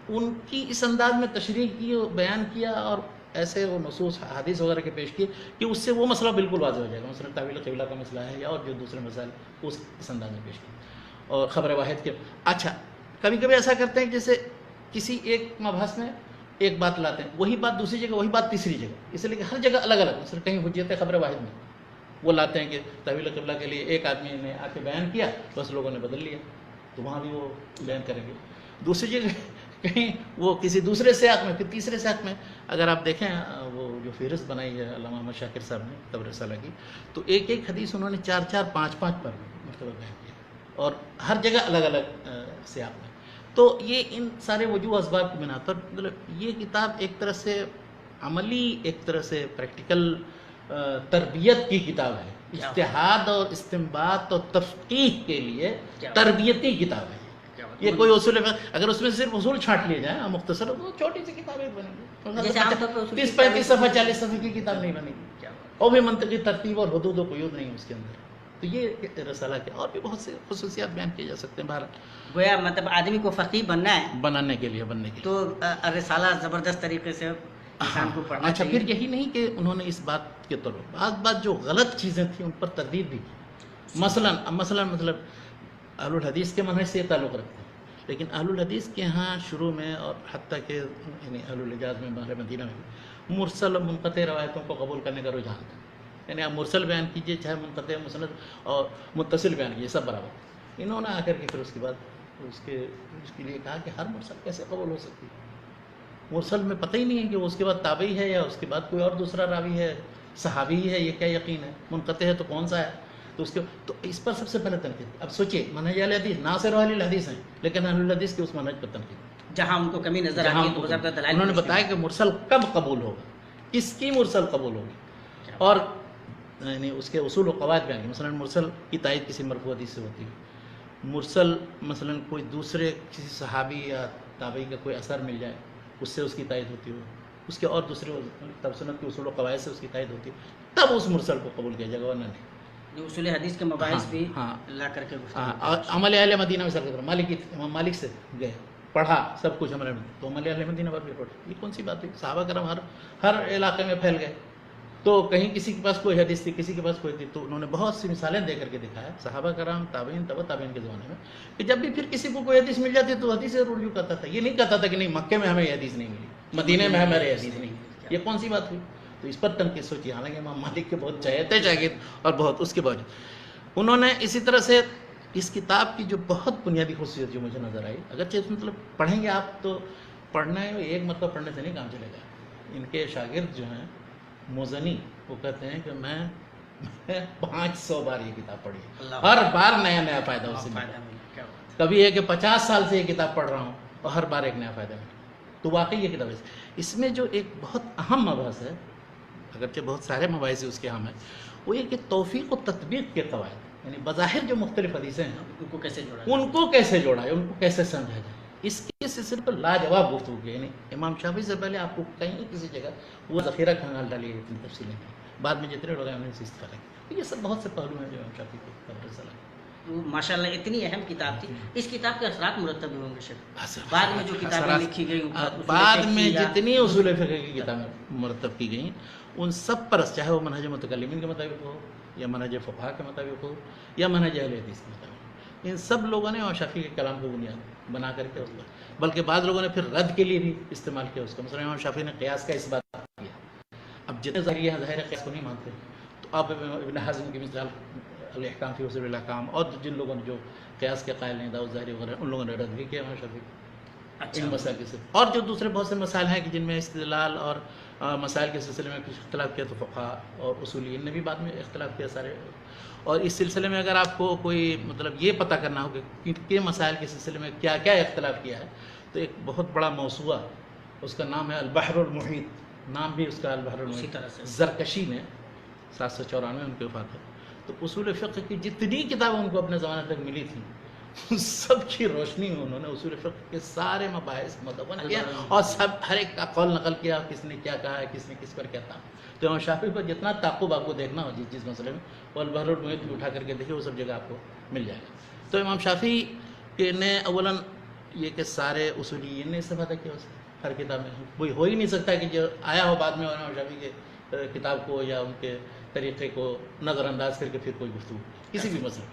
ان کی اس انداز میں تشریح کی، بیان کیا، اور ایسے وہ نصوص حدیث وغیرہ کے پیش کیے کہ اس سے وہ مسئلہ بالکل واضح ہو جائے گا. مثلا تعویل قبلہ کا مسئلہ ہے یا اور جو دوسرے مسائل اس انداز میں پیش کیے، اور خبر واحد کے. اچھا، کبھی کبھی ایسا کرتے ہیں جیسے کسی ایک مبحث میں ایک بات لاتے ہیں، وہی بات دوسری جگہ، وہی بات تیسری جگہ، اس لیے کہ ہر جگہ الگ الگ. مثلا کہیں حجت خبر واحد میں وہ لاتے ہیں کہ تعویل قبلہ کے لیے ایک آدمی نے آ کے بیان کیا، بس لوگوں نے بدل لیا، تو وہاں بھی وہ بیان کریں گے. دوسری جگہ کہیں وہ کسی دوسرے سیاق میں، پھر تیسرے سیاق میں. اگر آپ دیکھیں وہ جو فہرست بنائی ہے علامہ احمد شاکر صاحب نے قبر رسالہ کی، تو ایک ایک حدیث انہوں نے 4 5 پر مرتبہ بیان کیا، اور ہر جگہ الگ الگ سیاق میں. تو یہ ان سارے وجوہ اسباب کی بنا پر مطلب یہ کتاب ایک طرح سے عملی، ایک طرح سے پریکٹیکل تربیت کی کتاب ہے. اجتہاد اور استنباط اور تفقیہ کے لیے تربیتی کتاب ہے. یہ کوئی اصول ہے، اگر اس میں صرف اصول چھانٹ لیے جائیں مختصر، تو چھوٹی سی کتابیں بنیں گی، 30 35 صفحہ 40 صفحے کی کتاب نہیں بنے گی، اور بھی منطقی ترتیب اور حدود و قیود نہیں اس کے اندر. تو یہ رسالہ کے اور بھی بہت سے خصوصیات بیان کیے جا سکتے ہیں. بہرحال گویا مطلب آدمی کو فقیہ بننا ہے، بننے کے لیے تو رسالہ زبردست طریقے سے انسان کو پڑھنا اچھا، چاہیے. پھر یہی نہیں کہ انہوں نے اس بات کے طور پر بعض جو غلط چیزیں تھیں ان پر تردید بھی کی. مثلا مطلب اہل الحدیث کے منہج سے یہ تعلق رکھتے ہیں، لیکن اہل الحدیث کے ہاں شروع میں اور حتیٰ کہ یعنی اہل الحجاز میں، بحر مدینہ میں بھی مرسل اور منقطع روایتوں کو قبول کرنے کا رجحان تھا. یعنی آپ مرسل بیان کیجئے، چاہے منقطع، مسند اور متصل بیان کیجئے، سب برابر. انہوں نے آ کر کے پھر اس کے بعد اس کے لیے کہا کہ ہر مرسل کیسے قبول ہو سکتی ہے؟ مرسل میں پتہ ہی نہیں ہے کہ وہ اس کے بعد تابعی ہے یا اس کے بعد کوئی اور دوسرا راوی ہے، صحابی ہے، یہ کیا یقین ہے؟ منقطع ہے تو کون سا ہے؟ تو اس پر سب سے پہلے تنقید. اب سوچئے، منہج اہل حدیث ناصر اہل الحدیث ہیں، لیکن اہل الحدیث کے اس منہج پر تنقید، جہاں ان کو کمی نظر آتی ہے تو بضابطہ دلائل انہوں نے بتایا کہ مرسل کب قبول ہوگا، کس کی مرسل قبول ہوگی، اور یعنی اس کے اصول و قواعد بیان کی. مثلا مرسل کی تائید کسی مرفوع حدیث سے ہوتی ہے، مرسل مثلا کوئی دوسرے کسی صحابی یا تابعی کا کوئی اثر مل جائے، اس سے اس کی تائید ہوتی ہو، اس کے اور دوسرے سنت کے اصول و قواعد سے اس کی تائید ہوتی ہے، تب اس مرسل کو قبول کیا جائے گا، ورنہ نہیں. اصول حدیث کے مباحث بھی لا کر کے عمل اہل مدینہ میں سر امام مالک سے گئے، پڑھا سب کچھ عمل، تو عمل اہل مدینہ پر بھی پڑھا. یہ کون سی بات ہے؟ صحابہ کرام ہر علاقے میں پھیل گئے، تو کہیں کسی کے پاس کوئی حدیث تھی، کسی کے پاس کوئی تھی. تو انہوں نے بہت سی مثالیں دے کر کے دکھایا صحابہ کرام، تابعین، تبع تابعین کے زمانے میں، کہ جب بھی پھر کسی کو کوئی حدیث مل جاتی تو حدیث ضرور رجوع کرتا تھا. یہ نہیں کہتا تھا کہ نہیں مکے میں ہمیں یہ حدیث نہیں ملی، مدینے میں ہمیں حدیث نہیں ملی. یہ کون سی بات ہوئی؟ تو اس پر تنقید سوچی. حالانکہ امام مالک کے بہت چہتے شاگرد اور بہت اس کے باوجود انہوں نے اسی طرح سے اس کتاب کی جو بہت بنیادی خصوصیت جو مجھے نظر آئی، اگرچہ مطلب پڑھیں گے آپ تو پڑھنا ہے ایک مرتبہ پڑھنے سے نہیں کام چلے گا. ان کے شاگرد جو ہیں موزنی وہ کہتے ہیں کہ میں 500 بار یہ کتاب پڑھی ہے, اللہ ہر بار نیا نیا فائدہ اس سے ملا. فائدہ ملا. کیا بات ہے. کبھی ہے کہ 50 سال سے یہ کتاب پڑھ رہا ہوں اور ہر بار ایک نیا فائدہ ملا. تو واقعی یہ کتاب اس میں جو ایک بہت اہم مبحث ہے, اگرچہ بہت سارے مباحث اس کے اہم ہیں, وہ یہ کہ توفیق و تطبیق کے قواعد, یعنی بظاہر جو مختلف حدیثیں ہیں ان کو کیسے جوڑا ان کو کیسے جوڑا ہے, ان کو کیسے سمجھا جائے, اس کے سلسلے پر لاجواب گفتگو کی. یعنی امام شافعی سے پہلے آپ کو کہیں کسی جگہ وہ ذخیرہ کھنگال ڈالی ہے اتنی تفصیلیں ہیں, بعد میں جتنے لوگ ہیں انہیں سے استفادہ کیا. یہ سب بہت سے پہلو ہیں جو امام شافعی کو قبر صلاح. ماشاء اللہ اتنی اہم کتاب تھی. اس کتاب کے اثرات مرتب ہوں گے شیخ. بعد میں جو کتابیں لکھی گئی بعد میں جتنی اصول فقہ کی کتابیں مرتب کی گئیں ان سب پر, چاہے وہ منہج متکلمین کے مطابق ہو یا منہج فقہا کے مطابق ہو یا منہج اہل حدیث کے مطابق, ان سب لوگوں نے امام شافعی کے کلام کو بنیاد بنا کر کے, بلکہ بعض لوگوں نے پھر رد کے لیے بھی استعمال کیا اس کا. مثلا امام شافعی نے قیاس کا اس بات کیا. اب جتنے ظاہری ہیں ظاہر قیاس کو نہیں مانتے, تو اب ابن حزم کی مثال الاحکام فی اصول الاحکام, اور جن لوگوں نے جو قیاس کے قائل ہیں داؤد ظاہری وغیرہ, ان لوگوں نے رد بھی کیا امام شافعی ان مسائل کے سے. اور جو دوسرے بہت سے مسائل ہیں کہ جن میں استدلال اور مسائل کے سلسلے میں کچھ اختلاف کیا, تو فقہا اور اصولیین نے بھی بعد میں اختلاف کیا سارے. اور اس سلسلے میں اگر آپ کو کوئی مطلب یہ پتہ کرنا ہو کہ کن مسائل کے سلسلے میں کیا کیا اختلاف کیا ہے, تو ایک بہت بڑا موسوعہ, اس کا نام ہے البحر المحیط, نام بھی اس کا البحر المحیط. زرکشی نے 794 میں ان کی وفات ہے. تو اصول فقہ کی جتنی کتابیں ان کو اپنے زمانے تک ملی تھیں, ان سب کی روشنی میں انہوں نے اصول فقہ کے سارے مباحث مدون کیا, اور سب ہر ایک کا قول نقل کیا, کس نے کیا کہا ہے, کس نے کس پر کیا تھا. تو امام شافعی کو جتنا تعقب آپ کو دیکھنا ہو جس مسئلے میں, وہ البحر المحیط بھی اٹھا کر کے دیکھیے, وہ سب جگہ آپ کو مل جائے گا. تو امام شافعی کے نے اولاً یہ کہ سارے اصولیین نے استفادہ کیا اس ہر کتاب میں. کوئی ہو ہی نہیں سکتا کہ جو آیا ہو بعد میں امام شافعی کے کتاب کو یا ان کے طریقے کو نظر انداز کر کے پھر کوئی گفتگو کسی بھی مسئلہ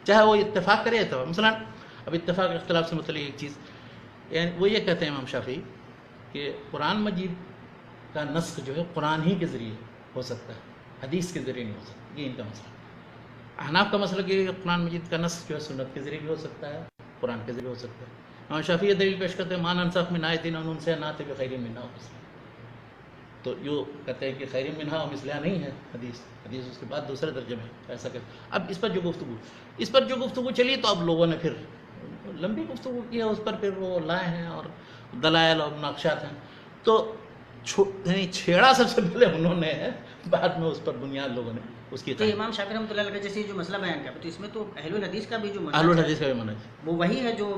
چاہے وہ اتفاق کرے اتفاق. مثلا اب اتفاق اختلاف سے متعلق ایک چیز, یعنی وہ یہ کہتے ہیں امام شافعی کہ قرآن مجید کا نسخ جو ہے قرآن ہی کے ذریعے ہو سکتا ہے, حدیث کے ذریعے نہیں ہو سکتا. یہ ان کا مسئلہ. احناف کا مسئلہ کہ قرآن مجید کا نسخ جو ہے سنت کے ذریعے بھی ہو سکتا ہے, قرآن کے ذریعے ہو سکتا ہے. امام شافعی یہ دلیل پیش کرتے ہیں مان انصاف من آیۃ ان سے نات بخیر منہا و مثلہا. تو یوں کہتے ہیں کہ خیر منہا و مثلہا نہیں ہے حدیث اس کے بعد دوسرے درجے میں ایسا کہ اب اس پر جو گفتگو چلی, تو اب لوگوں نے پھر لمبی گفتگو کی ہے اس پر, پھر وہ لائے ہیں اور دلائل اور مناقشات ہیں. تو یعنی چھیڑا سب سے پہلے انہوں نے ہے, بعد میں اس پر بنیاد لوگوں نے اس کی. تو امام شافعی رحمۃ اللہ علیہ جیسے جو مسئلہ بیان کیا, تو اس میں تو اہل الحدیث کا بھی جو مسئلہ, اہل الحدیث کا بھی منہج وہ وہی ہے جو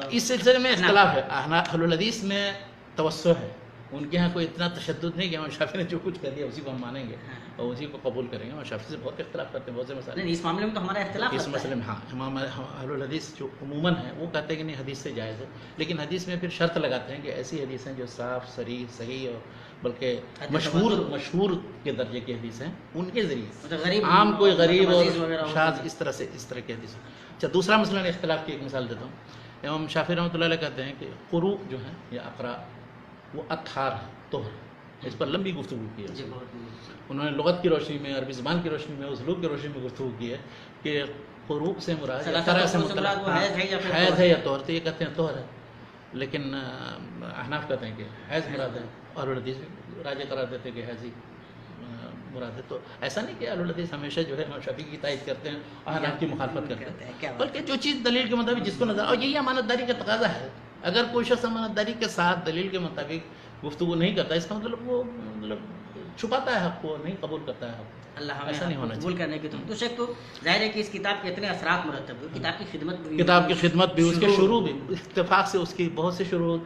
اس سلسلے میں اختلاف ہے. اہل الحدیث میں توسع ہے, ان کے ہاں کوئی اتنا تشدد نہیں کہ امام شافعی نے جو کچھ کر دیا اسی کو ہم مانیں گے اور اسی کو قبول کریں گے. امام شافعی سے بہت اختلاف کرتے ہیں بہت سے مسائل. نہیں, اس معاملے میں تو ہمارا اختلاف اس مسئلے میں ہاں امام اہل الحدیث جو عموماً ہیں وہ کہتے ہیں کہ نہیں حدیث سے جائز ہے, لیکن حدیث میں پھر شرط لگاتے ہیں کہ ایسی حدیث ہیں جو صاف صریح صحیح اور بلکہ مشہور کے درجے کی حدیث ہیں, ان کے ذریعے عام کوئی غریب اور شاذ اس طرح کی حدیث. اچھا, دوسرا مسئلہ میں اختلاف کی ایک مثال دیتا ہوں. امام شافعی رحمۃ اللہ علیہ کہتے ہیں کہ قروء جو ہیں یا اقراء وہ اطہار ہیں, طہر. اس پر لمبی گفتگو کی ہے. انہوں نے لغت کی روشنی میں, عربی زبان کی روشنی میں, اسلوب کی روشنی میں گفتگو کی ہے کہ قروء سے مراد حیض ہے یا طہر. تو یہ کہتے ہیں طہر ہے, لیکن احناف کہتے ہیں کہ حیض مراد ہے, اور الحدیث راجع قرار دیتے ہیں کہ حیض ہی مراد ہے. تو ایسا نہیں کہ اہل الحدیث ہمیشہ جو ہے امام شافعی کی تائید کرتے ہیں اور احناف کی مخالفت کرتے ہیں, بلکہ جو چیز دلیل کے مطابق جس کو نظر, اور یہی امانت داری کا تقاضا ہے. اگر کوئی شخص امانت داری کے ساتھ دلیل کے مطابق گفتگو نہیں کرتا, اس کا مطلب وہ چھپاتا ہے حق کو, نہیں قبول کرتا ہے حق. اللہ ہمیں قبول کرنے کی تو شک. تو ظاہر ہے کہ اس کتاب کے اتنے اثرات مرتب ہوئے, کتاب کی خدمت بھی, اس کے شروع بھی اتفاق سے اس کی بہت سے شروع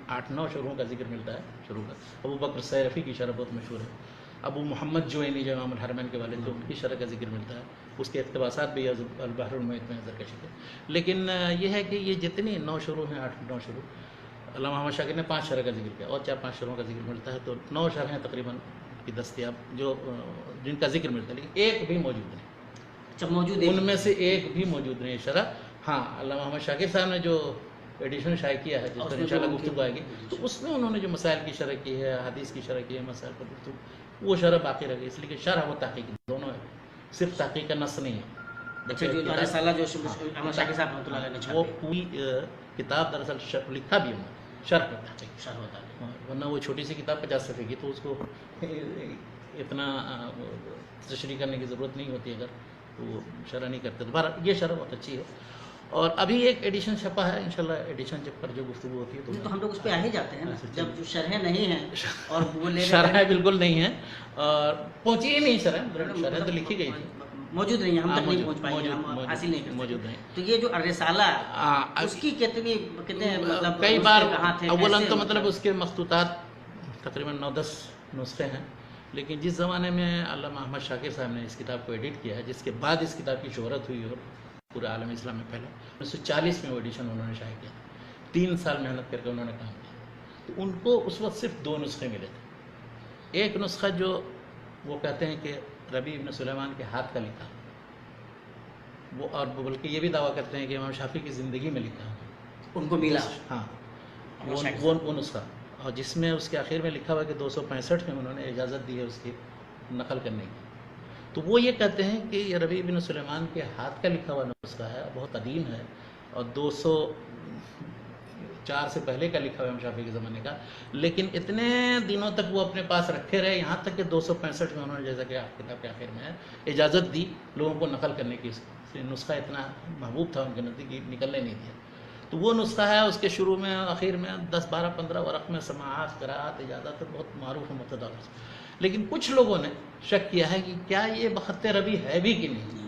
8-9 شروعوں کا ذکر ملتا ہے. شروع کا ابو بکر سیرفی کی شرح بہت مشہور ہے. ابو محمد جوینی جو امام الحرمین کے والد تھے ان کی شرح کا ذکر ملتا ہے. اس کے اقتباسات بھی البحر المحیط میں زرکشی کے. لیکن یہ ہے کہ یہ جتنی 9 شروع ہیں, 8-9 شروع, علامہ محمد شاکر نے 5 شرح کا ذکر کیا اور 4-5 شروعوں کا ذکر ملتا ہے. تو 9 شرحیں تقریباً کی دستیاب جو جن کا ذکر ملتا ہے, لیکن ایک بھی موجود نہیں. جب موجود ہے ان میں سے ایک بھی موجود نہیں شرح. ہاں, علامہ محمد شاکر صاحب نے جو ایڈیشن شائع کیا ہے, جس پر انشاءاللہ گفتگو آئے گی, تو اس میں انہوں نے جو مسائل کی شرح کی ہے, حدیث کی شرح کی ہے, مسائل پر گفتگو, وہ شرح باقی رہ گئی. اس لیے کہ شرح و تحقیق دونوں ہے, صرف تحقیق کا نص نہیں ہے. وہ پوری کتاب دراصل لکھا بھی انہوں نے شرح و تحقیق، شرح و تعلیق. ورنہ وہ چھوٹی سی کتاب 50 صفحے کی تو اس کو اتنا تشریح کرنے کی ضرورت نہیں ہوتی اگر وہ شرح نہیں کرتے. دوبارہ یہ شرح بہت اچھی ہے. اور ابھی ایک ایڈیشن چھپا ہے، انشاءاللہ ایڈیشن جب پر جو گفتگو ہوتی ہے تو ہم لوگ اس پہ آ ہی جاتے ہیں نا، جب جو شرح نہیں ہیں اور وہ لے شرح بالکل نہیں ہے اور پہنچی ہی نہیں شرح تو لکھی گئی تھی، موجود نہیں ہے، ہم تک نہیں پہنچ پائے، ہم حاصل نہیں کر سکے. موجود نہیں. تو یہ جو الرسالہ اس کی کتنے مطلب کئی بار کہاں تھے، اولاً تو مطلب اس کے مخطوطات تقریباً 9-10 نسخے ہیں، لیکن جس زمانے میں علامہ احمد شاکر صاحب نے اس کتاب کو ایڈٹ کیا ہے، جس کے بعد اس کتاب کی شہرت ہوئی اور پورے عالم اسلام میں پھیلا، 1940 میں وہ ایڈیشن انہوں نے شائع کیا. 3 سال محنت کر کے انہوں نے کام کیا. تو ان کو اس وقت صرف 2 نسخے ملے تھے. ایک نسخہ جو وہ کہتے ہیں کہ ربیع ابن سلیمان کے ہاتھ کا لکھا، وہ اور بلکہ یہ بھی دعویٰ کرتے ہیں کہ امام شافعی کی زندگی میں لکھا ان کو ملا. ہاں وہ نسخہ، اور جس میں اس کے آخر میں لکھا ہوا کہ 265 میں انہوں نے اجازت دی ہے اس کی نقل کرنے کی. تو وہ یہ کہتے ہیں کہ یہ ربیع بن سلیمان کے ہاتھ کا لکھا ہوا نسخہ ہے، بہت قدیم ہے، اور 204 سے پہلے کا لکھا ہوا امام شافعی کے زمانے کا، لیکن اتنے دنوں تک وہ اپنے پاس رکھے رہے، یہاں تک کہ 265 میں انہوں نے، جیسا کہ کتاب کے آخر میں ہے، اجازت دی لوگوں کو نقل کرنے کی. نسخہ اتنا محبوب تھا ان کے نزدیک، نکلنے نہیں دیا. تو وہ نسخہ ہے، اس کے شروع میں آخر میں 10 12 15 ورق میں سماعات، قراءات، اجازت، بہت معروف و متداول. لیکن کچھ لوگوں نے شک کیا ہے کہ کیا یہ بخط ربیع ہے بھی کہ نہیں.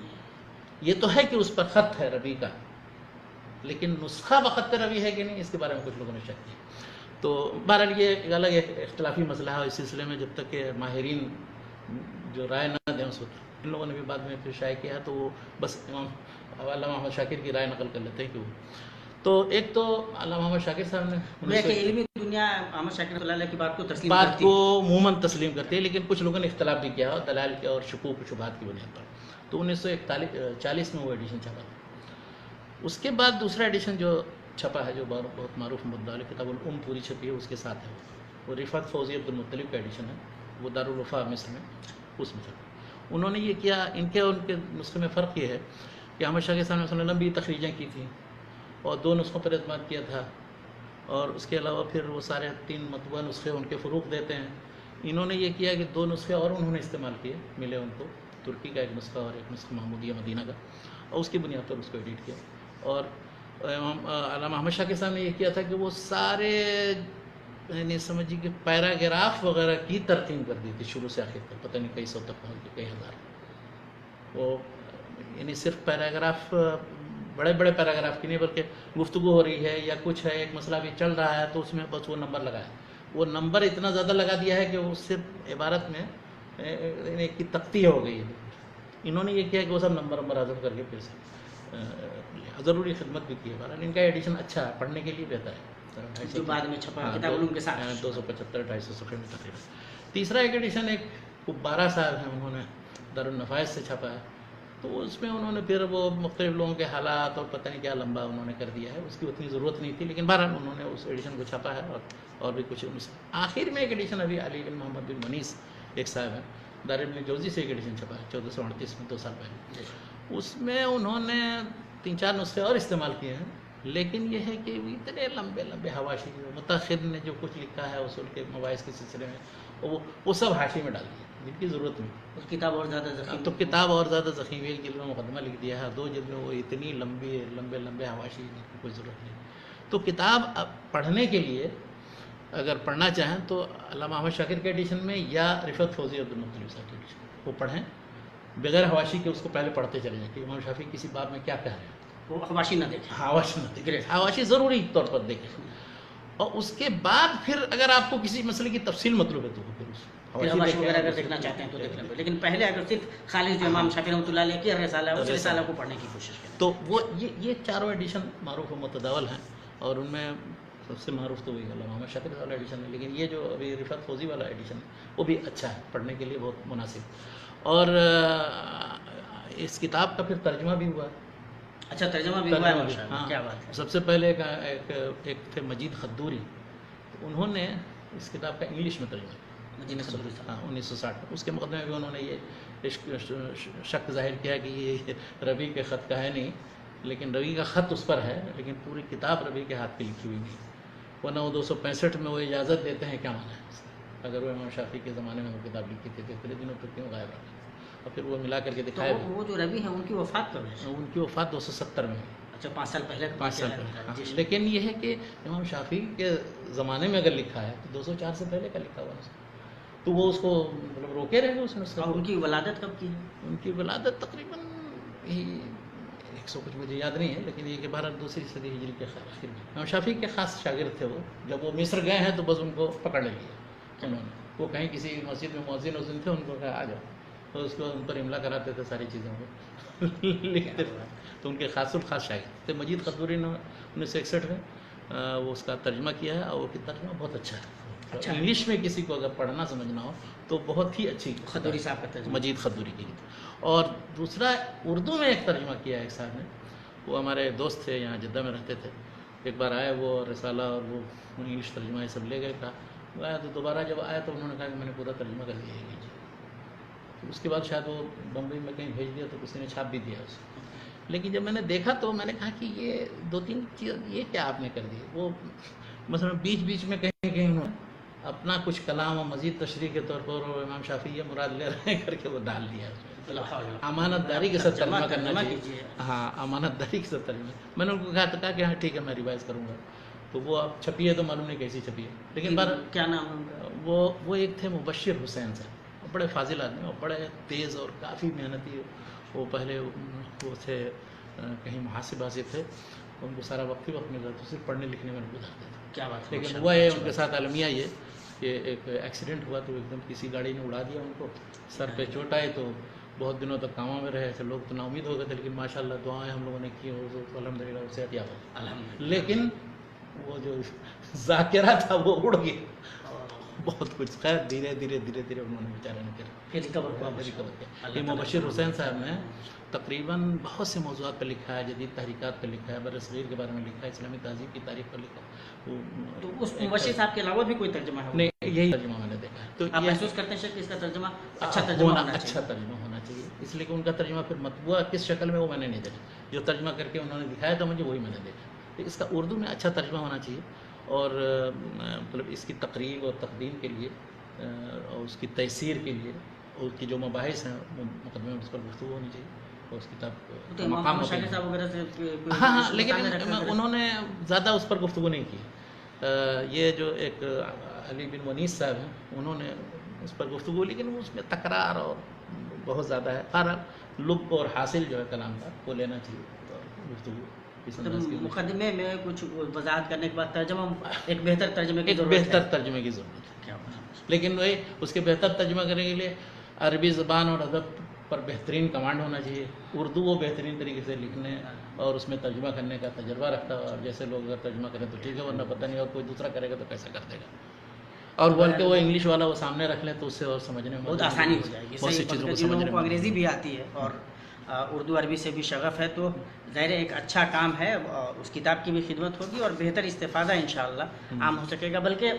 یہ تو ہے کہ اس پر خط ہے ربیع کا، لیکن نسخہ بخط ربیع ہے کہ نہیں، اس کے بارے میں کچھ لوگوں نے شک کیا. تو بہرحال یہ ایک الگ اختلافی مسئلہ ہے، اور اس سلسلے میں جب تک کہ ماہرین جو رائے نہ دیں اس وقت، ان لوگوں نے بھی بعد میں پھر شائع کیا ہے، تو وہ بس علامہ احمد شاکر کی رائے نقل کر لیتے ہیں کہ وہ. تو ایک تو علامہ احمد شاکر صاحب نے علمی دنیا احمد شاکر رحمۃ اللہ علیہ کی بات کو تسلیم بات کرتی کو عموماً تسلیم کرتے ہیں، لیکن کچھ لوگوں نے اختلاف بھی کیا دلائل کے اور شکوک و شبہات کی بنیاد پر. تو 1940 میں وہ ایڈیشن چھپا. اس کے بعد دوسرا ایڈیشن جو چھپا ہے، جو بہت معروف مدعا کتاب الام پوری چھپی ہے، اس کے ساتھ ہے وہ رفعت فوزی عبد المطلب کا ایڈیشن ہے، وہ دارالوفا مصر میں، اس میں چھپا. انہوں نے یہ کیا، ان کے نسخے میں فرق یہ ہے کہ احمد شاکر صاحب نے لمبی تخریجیں کی تھیں اور 2 نسخوں پر اعتماد کیا تھا، اور اس کے علاوہ پھر وہ سارے 3 مطبوعہ نسخے ان کے فروغ دیتے ہیں. انہوں نے یہ کیا کہ 2 نسخے اور انہوں نے استعمال کیے، ملے ان کو، ترکی کا ایک نسخہ اور ایک نسخہ محمودیہ مدینہ کا، اور اس کی بنیاد پر اس کو ایڈٹ کیا. اور علامہ احمد شاکر صاحب نے یہ کیا تھا کہ وہ سارے یعنی سمجھیے کہ پیراگراف وغیرہ کی ترقیم کر دی تھی شروع سے آخر تک، پتہ نہیں کئی سو تک پہنچ کے کئی ہزار. وہ یعنی صرف پیراگراف، بڑے بڑے پیراگراف کی نہیں، بلکہ گفتگو ہو رہی ہے یا کچھ ہے، ایک مسئلہ بھی چل رہا ہے، تو اس میں بس وہ نمبر لگایا. وہ نمبر اتنا زیادہ لگا دیا ہے کہ وہ صرف عبارت میں ایک کی تقطیع ہو گئی ہے. انہوں نے یہ کیا کہ وہ سب نمبر حاضر کر کے پھر سے ضروری خدمت بھی کی ہے. بہرحال ان کا ایڈیشن اچھا ہے، پڑھنے کے لیے بہتر ہے، جو بعد میں چھپا کتاب العلوم کے ساتھ 275-250 صفحے میں تقریباً. تیسرا ایک ایڈیشن ایک کبارہ صاحب ہیں، انہوں نے دارالنفائس سے چھپا ہے. تو اس میں انہوں نے پھر وہ مختلف لوگوں کے حالات اور پتہ نہیں کیا لمبا انہوں نے کر دیا ہے، اس کی اتنی ضرورت نہیں تھی، لیکن بہرحال انہوں نے اس ایڈیشن کو چھپا ہے. اور بھی کچھ آخر میں ایک ایڈیشن ابھی علی بن محمد بن منیس ایک صاحب ہیں، دار ابن جوزی سے ایک ایڈیشن چھپا ہے 1438 میں، 2 سال پہلے. اس میں انہوں نے 3-4 نسخے اور استعمال کیے ہیں، لیکن یہ ہے کہ اتنے لمبے لمبے حواشی، متأخر نے جو کچھ لکھا ہے اصول کے مباحث کے سلسلے میں، وہ سب حاشی میں ڈال دیا جن کی ضرورت نہیں. اس کتاب اور زیادہ ضخیم، تو کتاب اور زیادہ ضخیم، 1 جلد میں مقدمہ لکھ دیا ہے، 2 جلد میں وہ اتنی لمبے حواشی جن کی کوئی ضرورت نہیں. تو کتاب پڑھنے کے لیے اگر پڑھنا چاہیں تو علامہ احمد شاکر کے ایڈیشن میں یا رفعت فوزی عبد المطلب صاحب کے ایڈیشن وہ پڑھیں بغیر حواشی کے، اس کو پہلے پڑھتے چلے جائیں کہ امام شافعی کسی باب میں کیا کہہ رہے ہیں، وہ حواشی نہ دیکھیں، حواشی نہ دیکھیں، حواشی ضروری طور پر دیکھیں. اور اس کے بعد پھر اگر آپ کو کسی مسئلے کی تفصیل مطلوب ہے تو پھر اس حواشی وغیرہ اگر دیکھنا چاہتے ہیں تو دیکھ لیں. لیکن پہلے اگر صرف خالص جو امام شافعی رحمۃ اللہ علیہ کی رسالہ ہے، اس رسالہ کو پڑھنے کی کوشش کریں. تو وہ یہ 4 ایڈیشن معروف و متداول ہیں، اور ان میں سب سے معروف تو وہی علامہ احمد شاکر والا ایڈیشن ہے. لیکن یہ جو ابھی رفعت فوزی والا ایڈیشن ہے وہ بھی اچھا ہے، پڑھنے کے لیے بہت مناسب. اور اس کتاب کا پھر ترجمہ بھی ہوا. اچھا، ترجمہ بھی ہوا ہے، ہاں، کیا بات ہے. سب سے پہلے ایک تھے مجید خدوری، انہوں نے اس کتاب کا انگلش میں ترجمہ کیا، مجید خدوری صاحب. ہاں 1960 میں. اس کے مقدمے میں بھی انہوں نے یہ شک ظاہر کیا کہ یہ ربیع کے خط کا ہے نہیں، لیکن ربیع کا خط اس پر ہے، لیکن پوری کتاب ربیع کے ہاتھ کی لکھی ہوئی نہیں. ورنہ وہ 265 میں وہ اجازت دیتے ہیں، کیا مانا ہے اس کا؟ اگر وہ امام شافعی کے زمانے میں وہ کتاب لکھی تھی تو اتنے دنوں تک کیوں غائب رکھا؟ اور پھر وہ ملا کر کے تو دکھائے وہ جو ربی ہیں ان کی وفات کب ہے؟ ان کی وفات 270 میں ہوئی، اچھا 5 سال پہلے 5 سال پہلے۔ ہاں، جی لیکن یہ ہے کہ امام شافعی کے زمانے میں اگر لکھا ہے تو 204 سے پہلے کا لکھا ہوا ہے اس کا، تو وہ اس کو مطلب روکے رہے اس نسخے اور کو۔ ان کی ولادت کب کی ہے؟ ان کی ولادت تقریباً یہی 100 کچھ مجھے یاد نہیں ہے، لیکن یہ کہ 12 صدی ہجری کے آخر میں۔ امام شافعی کے خاص شاگرد تھے وہ، جب وہ مصر گئے ہیں تو بس ان کو پکڑ لیا انہوں نے، وہ کہیں کسی مسجد میں مؤذن تھے، ان کو کہا آ جاؤ، تو اس کو ان پر املا کراتے تھے ساری چیزوں کو لکھتے تھے، تو ان کے خاص الخاص شاگرد تھے۔ مجید خطوری نے 1961 میں وہ اس کا ترجمہ کیا ہے، اور وہ ترجمہ بہت اچھا ہے۔ اچھا، انگلش میں کسی کو اگر پڑھنا سمجھنا ہو تو بہت ہی اچھی خطوری صاحب کا ترجمہ۔ مجید خطوری کی۔ اور دوسرا اردو میں ایک ترجمہ کیا ہے ایک صاحب نے، وہ ہمارے دوست تھے، یہاں جدہ میں رہتے تھے، ایک بار آئے وہ رسالہ اور وہ انگلش ترجمہ یہ سب لے گئے، کہا وہ آیا تو دوبارہ جب آیا تو انہوں نے کہا کہ میں نے پورا ترجمہ کر دیا ہے جی۔ تو اس کے بعد شاید وہ بمبئی میں کہیں بھیج دیا تو کسی نے چھاپ بھی دیا اس کو، لیکن جب میں نے دیکھا تو میں نے کہا کہ یہ 2-3 چیز یہ کیا آپ نے کر دی، وہ مثلا بیچ میں کہیں کہیں انہوں نے اپنا کچھ کلام و مزید تشریح کے طور پر امام شافعی یہ مراد لے رہے ہیں کر کے وہ ڈال دیا اس میں۔ امانت داری کے ساتھ ترجمہ کرنا چاہیے، ہاں امانت داری کے ساتھ ترجمہ۔ میں نے ان کو کہا کہ ہاں ٹھیک ہے میں ریوائز کروں گا، تو وہ اب چھپی ہے تو معلوم نہیں کیسی چھپی ہے، لیکن کیا نام ہے ان کا؟ وہ ایک تھے مبشر حسین صاحب، بڑے فاضل آدمی اور بڑے تیز اور کافی محنتی، وہ پہلے وہ تھے کہیں محاسبہ سے تھے، ان کو سارا وقت ملتا تھا، صرف پڑھنے لکھنے میں گزارتے تھے۔ کیا بات ہے، لیکن ہوا ہے ان کے ساتھ المیہ یہ کہ ایک ایکسیڈنٹ ہوا تو ایک دم کسی گاڑی نے اڑا دیا ان کو، سر پہ چوٹ آئی تو بہت دنوں تک کاموں میں رہے ایسے، لوگ تو نا امید ہو گئے تھے، لیکن ماشاءاللہ دعائیں ہم لوگوں نے کی اور الحمدللہ اسے صحت یاب ہو گئی، لیکن وہ جو ذاکرہ تھا وہ اڑ گیا، بہت کچھ خیر دھیرے انہوں نے بیچارے نے پھر ریکور کیا۔ یہ مبشر حسین صاحب نے تقریباً بہت سے موضوعات پہ لکھا ہے، جدید تحریکات پہ لکھا ہے، برصغیر کے بارے میں لکھا ہے، اسلامی تہذیب کی تاریخ پر لکھا ہے۔ تو اس مبشر صاحب کے علاوہ بھی کوئی ترجمہ ہے؟ نہیں، یہی ترجمہ میں نے دیکھا ہے۔ تو آپ محسوس کرتے ہیں کہ اس کا ترجمہ اچھا ترجمہ ہونا چاہیے، اس لیے کہ ان کا ترجمہ پھر مطبوعہ کس شکل میں وہ میں نے نہیں دیکھا، جو ترجمہ کر کے انہوں نے دکھایا تھا مجھے وہی میں نے دیکھا۔ تو اس کا اردو میں اچھا ترجمہ ہونا چاہیے، اور مطلب اس کی تقریب اور تقدیم کے لیے اور اس کی تیسیر کے لیے اور اس کی جو مباحث ہیں مقدمے میں اس پر گفتگو ہونی چاہیے، اور اس کتاب مقام ہاں، لیکن انہوں نے زیادہ اس پر گفتگو نہیں کی۔ یہ جو ایک علی بن ونیس صاحب ہیں انہوں نے اس پر گفتگو، لیکن اس میں تکرار اور بہت زیادہ ہے، ہر لب اور حاصل جو ہے کلام کا وہ لینا چاہیے، اور گفتگو مقدمے میں کچھ وضاحت کرنے کے بعد ترجمہ ایک بہتر ترجمے کی ضرورت ہے، بہتر ترجمے کی ضرورت ہے، لیکن وہی اس کے بہتر ترجمہ کرنے کے لیے عربی زبان اور ادب پر بہترین کمانڈ ہونا چاہیے، اردو وہ بہترین طریقے سے لکھنے اور اس میں ترجمہ کرنے کا تجربہ رکھتا ہے، اور جیسے لوگ اگر ترجمہ کریں تو ٹھیک ہے، ورنہ پتہ نہیں اور کوئی دوسرا کرے گا تو کیسا کر دے گا، اور بلکہ وہ انگلش والا وہ سامنے رکھ لیں تو اس سے اور سمجھنے میں بہت آسانی ہو جائے گی۔ بہت سی چیزوں کو جن لوگوں سمجھنے کو میں انگریزی بھی آتی ہے اور اردو عربی سے بھی شغف ہے تو ظاہر ایک اچھا کام ہے، اس کتاب کی بھی خدمت ہوگی اور بہتر استفادہ انشاءاللہ عام ہو سکے گا، بلکہ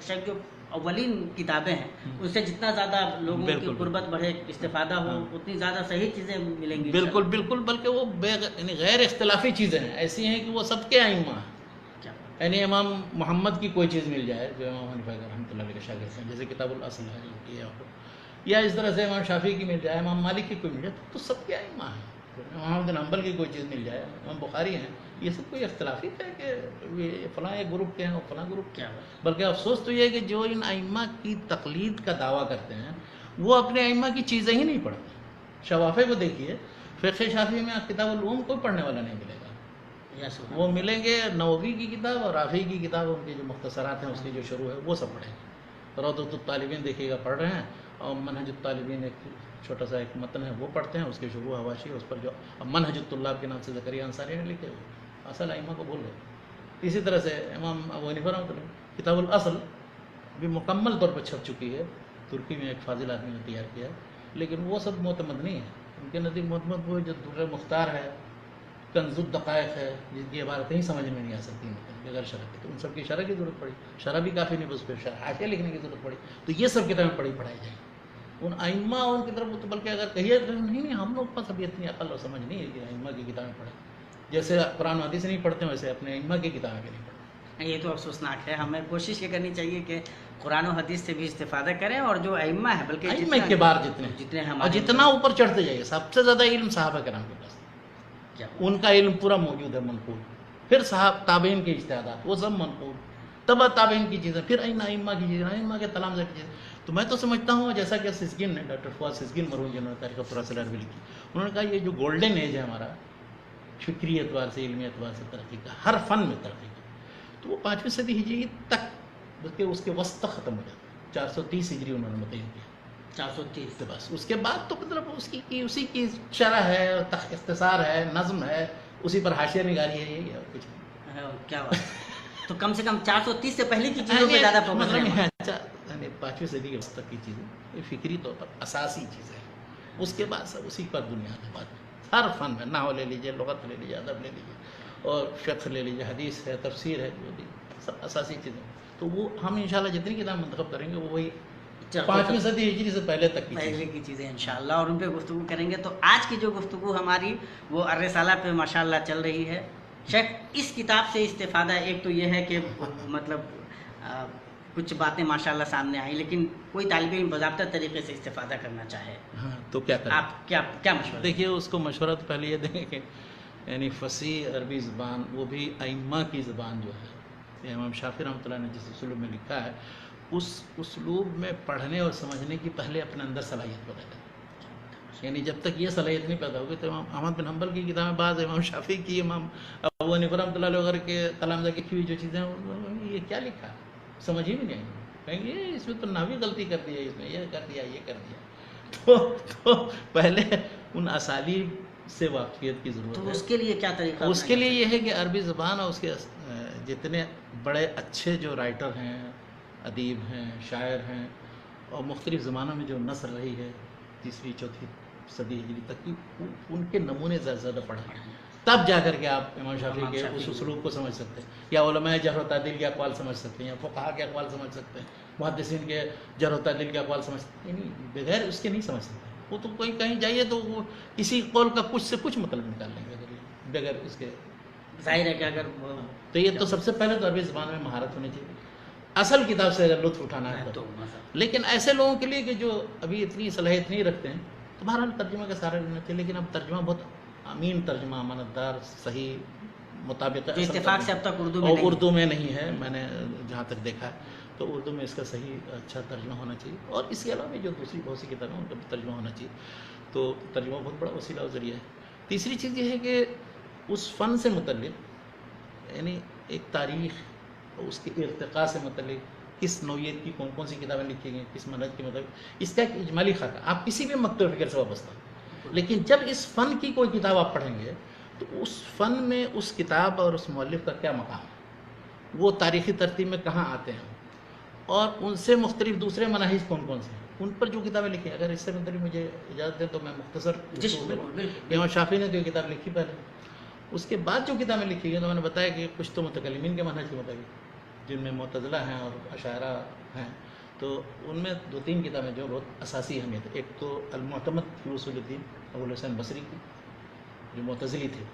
شاید جو اولین کتابیں ہیں اس سے جتنا زیادہ لوگوں کی قربت بڑھے، استفادہ ہو، اتنی زیادہ صحیح چیزیں ملیں گی۔ بالکل، بلکہ وہ یعنی غیر اختلافی چیزیں ہیں، ایسی ہیں کہ وہ سب کے ائمہ ہیں، یعنی امام محمد کی کوئی چیز مل جائے جو امام حنیفہ رحمۃ اللہ علیہ کے شاگرد ہیں، جیسے کتاب الاصل ہے یا اس طرح سے امام شافعی کی مل جائے، امام مالک کی کوئی مل جائے تو سب کے ائمہ ہیں، امام بن حنبل کی کوئی چیز مل جائے، امام بخاری ہیں، یہ سب کوئی اختلافی ہے کہ یہ فلاں ایک گروپ کے ہیں اور فلاں گروپ کے ہیں، بلکہ افسوس تو یہ ہے کہ جو ان ائمہ کی تقلید کا دعویٰ کرتے ہیں وہ اپنے ائمہ کی چیزیں ہی نہیں پڑھتے۔ شوافی کو دیکھیے، فقہ شافعی میں کتاب العلوم کوئی پڑھنے والا نہیں ملے گا، وہ ملیں گے نووی کی کتاب اور رافعی کی کتاب، ان کی جو مختصرات ہیں اس کی جو شروع ہے وہ سب پڑھیں گے۔ روضۃ الطالبین دیکھیے گا پڑھ رہے ہیں، اور منہج الطالبین ایک چھوٹا سا ایک متن ہے وہ پڑھتے ہیں، اس کے شروع حواشی اس پر جو منہج الطلاب کے نام سے زکریا انصاری نے لکھے ہوئے، اصل ائمہ کو بول رہے۔ اسی طرح سے امام ابو حنیفہ رحمۃ اللہ کتاب الاصل بھی مکمل طور پر چھپ چکی ہے، ترکی میں ایک فاضل آدمی نے تیار کیا ہے، لیکن وہ سب معتمد نہیں ہے، ان کے نزدیک معتمد وہ جو در مختار ہے، کنز الدقائق ہے، جن کی عبارتیں ہی سمجھ میں نہیں آ سکتی بغیر شرح کے، تو ان سب کی شرح کی ضرورت پڑی، شرح بھی کافی نہیں، بس پھر حاشیہ لکھنے کی ضرورت پڑی، تو یہ سب کتابیں پڑھائی جائیں ان ائمہ اور ان کی طرف، تو بلکہ اگر کہیے نہیں ہم لوگ پاس ابھی اتنی عقل اور سمجھ نہیں ہے کہ ائمہ کی کتابیں پڑھیں، جیسے قرآن و حدیث نہیں پڑھتے ویسے اپنے ائمہ کی کتابیں بھی نہیں پڑھتے۔ یہ تو افسوسناک ہے. ہمیں کوشش یہ کرنی چاہیے کہ قرآن و حدیث سے بھی استفادہ کریں, اور جو ائمہ ہے بلکہ ائمہ کے بار جتنے ہم اور جتنا اوپر چڑھتے جائیے. سب سے زیادہ علم صحابہ کرام کے پاس, ان کا علم پورا موجود ہے منقول. پھر صحابہ تابعین کے اجتہادات وہ سب منقول, تبع تابعین کی چیزیں, پھر ائمہ کی چیزیں, ائمہ کے تلامذہ کی چیزیں. تو میں تو سمجھتا ہوں جیسا کہ سسگن نے, ڈاکٹر فواد سسگن مرحوم جنہوں نے تاریخ الفراسل عربی لکھی, انہوں نے کہا یہ جو گولڈن ایج ہے ہمارا فکری اعتبار سے, علمی اعتبار سے ترقی کا, ہر فن میں ترقی کا, تو وہ 5ویں صدی ہجری تک بلکہ اس کے وسط تک ختم ہو جاتا ہے. 430 ہجری انہوں نے متعین کیا, 430 تو بس اس کے بعد تو مطلب اسی کی شرح ہے, اختصار ہے, نظم ہے, اسی پر حاشیہ نگاری ہے, یہ کچھ کیا بات. تو کم سے کم 430 سے پہلے کی چیزوں پہ زیادہ فوکس ہے. 5ویں صدی کے وسط تک کی چیزیں یہ فکری طور پر اساسی چیزیں ہیں. اس کے بعد سب اسی پر بنیاد ہے. بات ہر فن میں, نحو لے لیجیے, لغت لے لیجیے, ادب لے لیجیے, اور فقہ لے لیجیے, حدیث ہے, تفسیر ہے, جو بھی سب اساسی چیزیں. تو وہ ہم انشاءاللہ جتنی کتاب منتخب کریں گے وہ وہی 5ویں صدی ہجری سے پہلے تک کی چیزیں انشاءاللہ, اور ان پہ گفتگو کریں گے. تو آج کی جو گفتگو ہماری وہ الرسالہ پہ ماشاءاللہ چل رہی ہے. شیخ, اس کتاب سے استفادہ ایک تو یہ ہے کہ مطلب کچھ باتیں ماشاءاللہ سامنے آئیں, لیکن کوئی طالب علم باضابطہ طریقے سے استفادہ کرنا چاہے, ہاں تو کیا کریں؟ آپ کیا مشورہ دیکھیے, اس کو مشورہ تو پہلے یہ دیں گے کہ یعنی فصیح عربی زبان, وہ بھی ائمہ کی زبان جو ہے, امام شافعی رحمۃ اللہ نے جس اسلوب میں لکھا ہے, اس اسلوب میں پڑھنے اور سمجھنے کی پہلے اپنے اندر صلاحیت پیدا کریں. یعنی جب تک یہ صلاحیت نہیں پیدا ہوگی تو امام احمد بن حنبل کی کتابیں, بعض امام شافعی کی, امام ابو حنیفہ رحمۃ اللہ علیہ وغیرہ کے تلامذہ کی ہوئی جو چیزیں ہیں, یہ کیا لکھا ہے, سمجھ ہی بھی نہیں آئیں گی. کہیں گے اس میں تو نحوی غلطی کر دی ہے, اس میں یہ کر دیا, یہ کر دیا. تو پہلے ان اسالیب سے واقفیت کی ضرورت ہے. تو اس کے لیے کیا طریقہ؟ اس کے لیے یہ ہے کہ عربی زبان اور اس کے جتنے بڑے اچھے جو رائٹر ہیں, ادیب ہیں, شاعر ہیں, اور مختلف زمانوں میں جو نثر رہی ہے 3ری 4تھی صدی ہجری تک کی, ان کے نمونے زیادہ زیادہ پڑھیں, تب جا کر کے آپ امام شافعی کے اس اسلوب کو سمجھ سکتے ہیں, یا علماء جرح و تعدیل کے اقوال سمجھ سکتے ہیں, یا فقہا کے اقوال سمجھ سکتے ہیں, محدثین کے جرح و تعدیل کے اقوال سمجھ سکتے ہیں. یعنی بغیر اس کے نہیں سمجھ سکتے. وہ تو کوئی کہیں جائیے تو وہ کسی قول کا کچھ سے کچھ مطلب نکال لیں گے بغیر اس کے. ظاہر ہے کہ اگر تو یہ تو سب سے پہلے تو عربی زبان میں مہارت ہونی چاہیے, اصل کتاب سے اگر لطف اٹھانا ہے تو. لیکن ایسے لوگوں کے لیے کہ جو ابھی اتنی صلاحیت نہیں رکھتے ہیں, تو بہرحال ترجمہ کے سارے لینا چاہیے. لیکن اب ترجمہ بہت امین ترجمہ, امانت دار, صحیح, مطابق اتفاق سے اب تک اردو میں نہیں ہے, میں نے جہاں تک دیکھا ہے. تو اردو میں اس کا صحیح اچھا ترجمہ ہونا چاہیے, اور اس کے علاوہ جو دوسری بہت سی کتابیں ان کا بھی ترجمہ ہونا چاہیے. تو ترجمہ بہت بڑا وسیلہ و ذریعہ ہے. تیسری چیز یہ ہے کہ اس فن سے متعلق یعنی ایک تاریخ, اس کے ارتقاء سے متعلق کس نوعیت کی کون کون سی کتابیں لکھی گئی, کس منہج کے مطابق, اس کا ایک اجمالی خاکہ آپ کسی بھی مکتب فکر سے وابستہ. لیکن جب اس فن کی کوئی کتاب آپ پڑھیں گے تو اس فن میں اس کتاب اور اس مؤلف کا کیا مقام ہے, وہ تاریخی ترتیب میں کہاں آتے ہیں, اور ان سے مختلف دوسرے مناہج کون کون سے ہیں, ان پر جو کتابیں لکھی ہیں. اگر اس سے متعلق مجھے اجازت دیں تو میں مختصر امام شافعی نے جو کتاب لکھی پہلے, اس کے بعد جو کتابیں لکھی گئی تو میں نے بتایا کہ کچھ تو متکلمین کے منہج کے مطابق, جن میں معتزلہ ہیں اور اشاعرہ ہیں, تو ان میں 2-3 کتابیں جو بہت اساسی اہمیت ہے. ایک تو المعتمد فی اصول الدین ابو الحسن بصری کی, جو معتزلی تھے,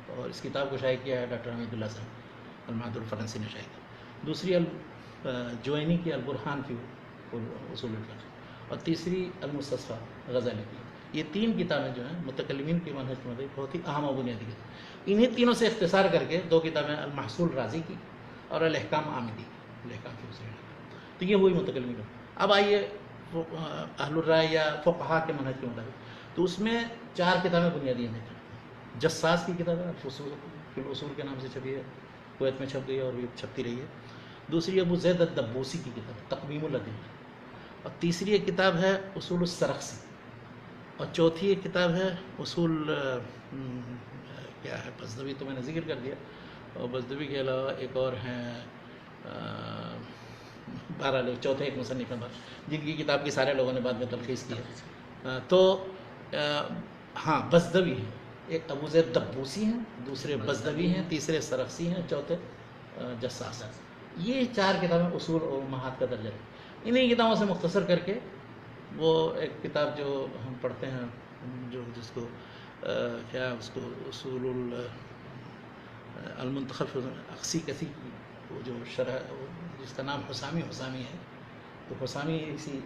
اور اس کتاب کو شائع کیا ہے ڈاکٹر حمید اللہ صاحب المعد الفرنسی نے شائع کیا. دوسری جوینی کی البرہان فی اصول الفقہ, اور تیسری المستصفیٰ غزالی کی. یہ 3 کتابیں جو ہیں متکلمین کی منہج کے مطابق بہت ہی اہم و بنیادی ہیں. انہیں تینوں سے اختصار کر کے 2 کتابیں المحصول رازی کی اور الاحکام عامدی کی, الاحکام فی اصول الفقہ. تو یہ ہوئی متکلمین. اب آئیے اہل الرائے یا فقہا کے منہج کے مطابق, تو اس میں 4 کتابیں بنیادی ہیں. جساس کی کتاب ہے الفصول فی الاصول کے نام سے چھپی ہے, کویت میں چھپ گئی اور بھی چھپتی رہی ہے. دوسری ابو زید الدبوسی کی کتاب تقویم الادلہ, اور تیسری ایک کتاب ہے اصول السرخسی, اور چوتھی ایک کتاب ہے اصول کیا ہے بزدوی, تو میں نے ذکر کر دیا. اور بزدوی کے علاوہ ایک اور ہیں, بہرحال چوتھے ایک مصنف ہیں جن کی کتاب کی سارے لوگوں نے بعد میں تلخیص کی ہے. تو ہاں بزدوی ہیں, ایک ابو زید دبوسی ہیں, دوسرے بزدوی ہیں, تیسرے سرخسی ہیں, چوتھے جساس. یہ 4 کتابیں اصول اور امہات کا درجہ ہے. انہیں کتابوں سے مختصر کر کے وہ ایک کتاب جو ہم پڑھتے ہیں, جو جس کو کیا اس کو اصول المنتخب اقسی کسی وہ جو شرح جس کا نام حسامی ہے، تو حسامی اسی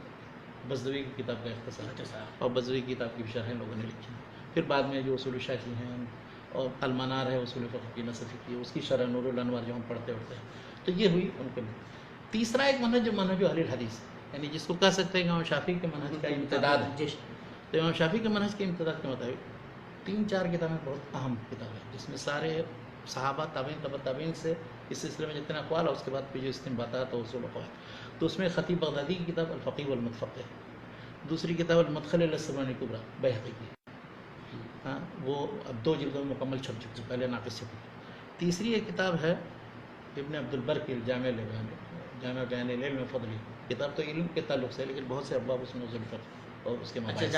بزدوی کی کتاب کا اختصار ہے، اور بزدوی کی کتاب کی بھی شرح لوگوں نے لکھی ہے۔ پھر بعد میں جو اصول شاکی ہیں اور المنار ہے اصول فقہ کی نصفی کی، اس کی شرح نور الانوار جو ہم پڑھتے ہیں، تو یہ ہوئی ان کے لیے۔ تیسرا ایک منہج جو منہج اہل الحدیث ہے، یعنی جس کو کہہ سکتے ہیں کہ امام شافعی کے منہج کا امتداد ہے۔ تو امام شافعی کے منہج کے امتداد کے مطابق 3-4 کتابیں بہت اہم کتابیں ہیں، جس میں سارے صحابہ تابعین تبع تابعین سے اس سلسلے میں جتنے اقوال ہے، اس کے بعد پھر جو استنباطات اور اصول اقوال، تو اس میں خطیب بغدادی کی کتاب الفقیہ والمتفقہ ہے، دوسری کتاب المدخل الی السنن الکبریٰ بیہقی کی، ہاں وہ اب 2 جلدوں میں مکمل چھپ چکی، پہلے ناقص چھپی۔ تیسری ایک کتاب ہے ابن عبد البر کی جامع بیان العلم و فضلہ، کتاب تو علم کے تعلق سے، لیکن بہت سے ابواب اس میں اصول فقہ اور اس کے مباحث،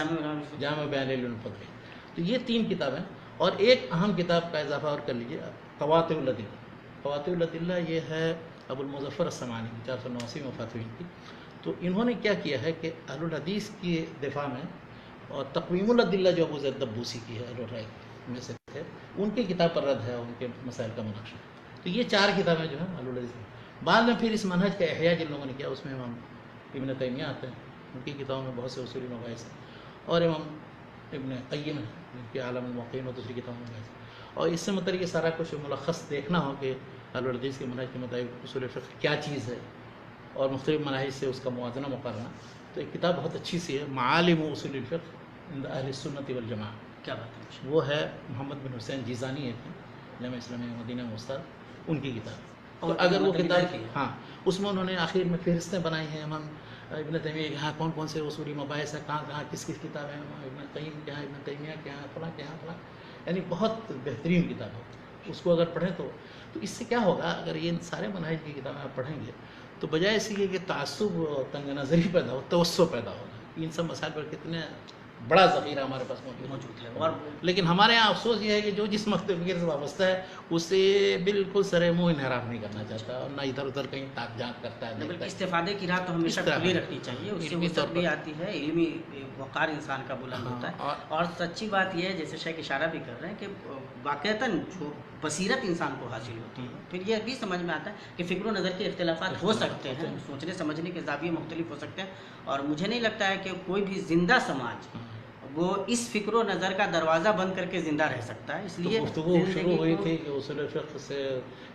جامع بیان العلم و فضلہ۔ تو یہ 3 کتابیں، اور ایک اہم کتاب کا اضافہ اور کر لیجیے، قواطع الادلہ۔ قواطع الادلہ یہ ہے ابو المظفر السمعانی، 489 میں وفات ہوئی تھی۔ تو انہوں نے کیا کیا ہے کہ اہل الحدیث کی دفاع میں، اور تقویم الادلہ جو ابو زید دبوسی کی ہے، اہل الرائے میں سے تھے، ان کی کتاب پر رد ہے، ان کے مسائل کا مناقشہ۔ تو یہ 4 کتابیں جو ہیں اہل الحدیث میں۔ بعد میں پھر اس منہج کا احیاء جن لوگوں نے کیا، اس میں امام ابن تیمیہ آتے ہیں، ان کی کتابوں میں بہت سے اصولی مباحث ہیں، اور امام ابن قیم ہیں جن کی عالم الموقعین اور دوسری کتابوں میں مباحث۔ اور اس سے متعلق یہ سارا کچھ ملخص دیکھنا ہو کہ اہل الحدیث کے منہج کے مطابق اصول فقہ کیا چیز ہے، اور مختلف مناہج سے اس کا موازنہ مقارنہ، تو ایک کتاب بہت اچھی سی ہے، معالم اصول الفقہ عند اہل السنت والجماعہ، کیا بات ہے، وہ ہے محمد بن حسین جیزانی ہے، جامعہ اسلامیہ مدینہ میں استاد، ان کی کتاب۔ تو اگر وہ کتاب، ہاں اس میں انہوں نے آخر میں فہرستیں بنائی ہیں امام ابن تیمیہ کے، ہاں کون کون سے اصولی مباحث ہیں، کہاں کہاں کس کس کتابیں ہیں، ابن قیم کے یہاں، ابن تیمیہ کے یہاں، فلاں کے یہاں فلاں، یعنی بہت بہترین کتاب ہے۔ اس کو اگر پڑھیں تو اس سے کیا ہوگا، اگر یہ سارے منہج کی کتابیں آپ پڑھیں گے تو بجائے اسی کے کہ تعصب اور تنگ نظری پیدا ہو، توسع پیدا ہوگا۔ ان سب مسائل پر کتنے بڑا ذخیرہ ہمارے پاس موجود ہے، اور لیکن ہمارے یہاں افسوس یہ ہے کہ جو جس مکتب فکر سے وابستہ ہے اسے بالکل سرے منہ انحراف نہیں کرنا چاہتا، اور نہ ادھر ادھر کہیں تاک جھانک کرتا ہے۔ بلکہ استفادے کی راہ تو ہمیشہ کھلی رکھنی چاہیے، اس سے وسعت بھی آتی ہے، علمی وقار انسان کا بلند ہوتا ہے۔ اور سچی بات یہ ہے، جیسے شیخ اشارہ بھی کر رہے ہیں، کہ واقعتاً جو بصیرت انسان کو حاصل ہوتی ہے، پھر یہ بھی سمجھ میں آتا ہے کہ فکر و نظر کے اختلافات ہو سکتے ہیں، سوچنے سمجھنے کے زاویے مختلف ہو سکتے ہیں، اور مجھے نہیں لگتا ہے کہ کوئی بھی زندہ سماج وہ اس فکر و نظر کا دروازہ بند کر کے زندہ رہ سکتا ہے۔ اس لیے گفتگو شروع ہوئی تھی کہ اصول فقہ سے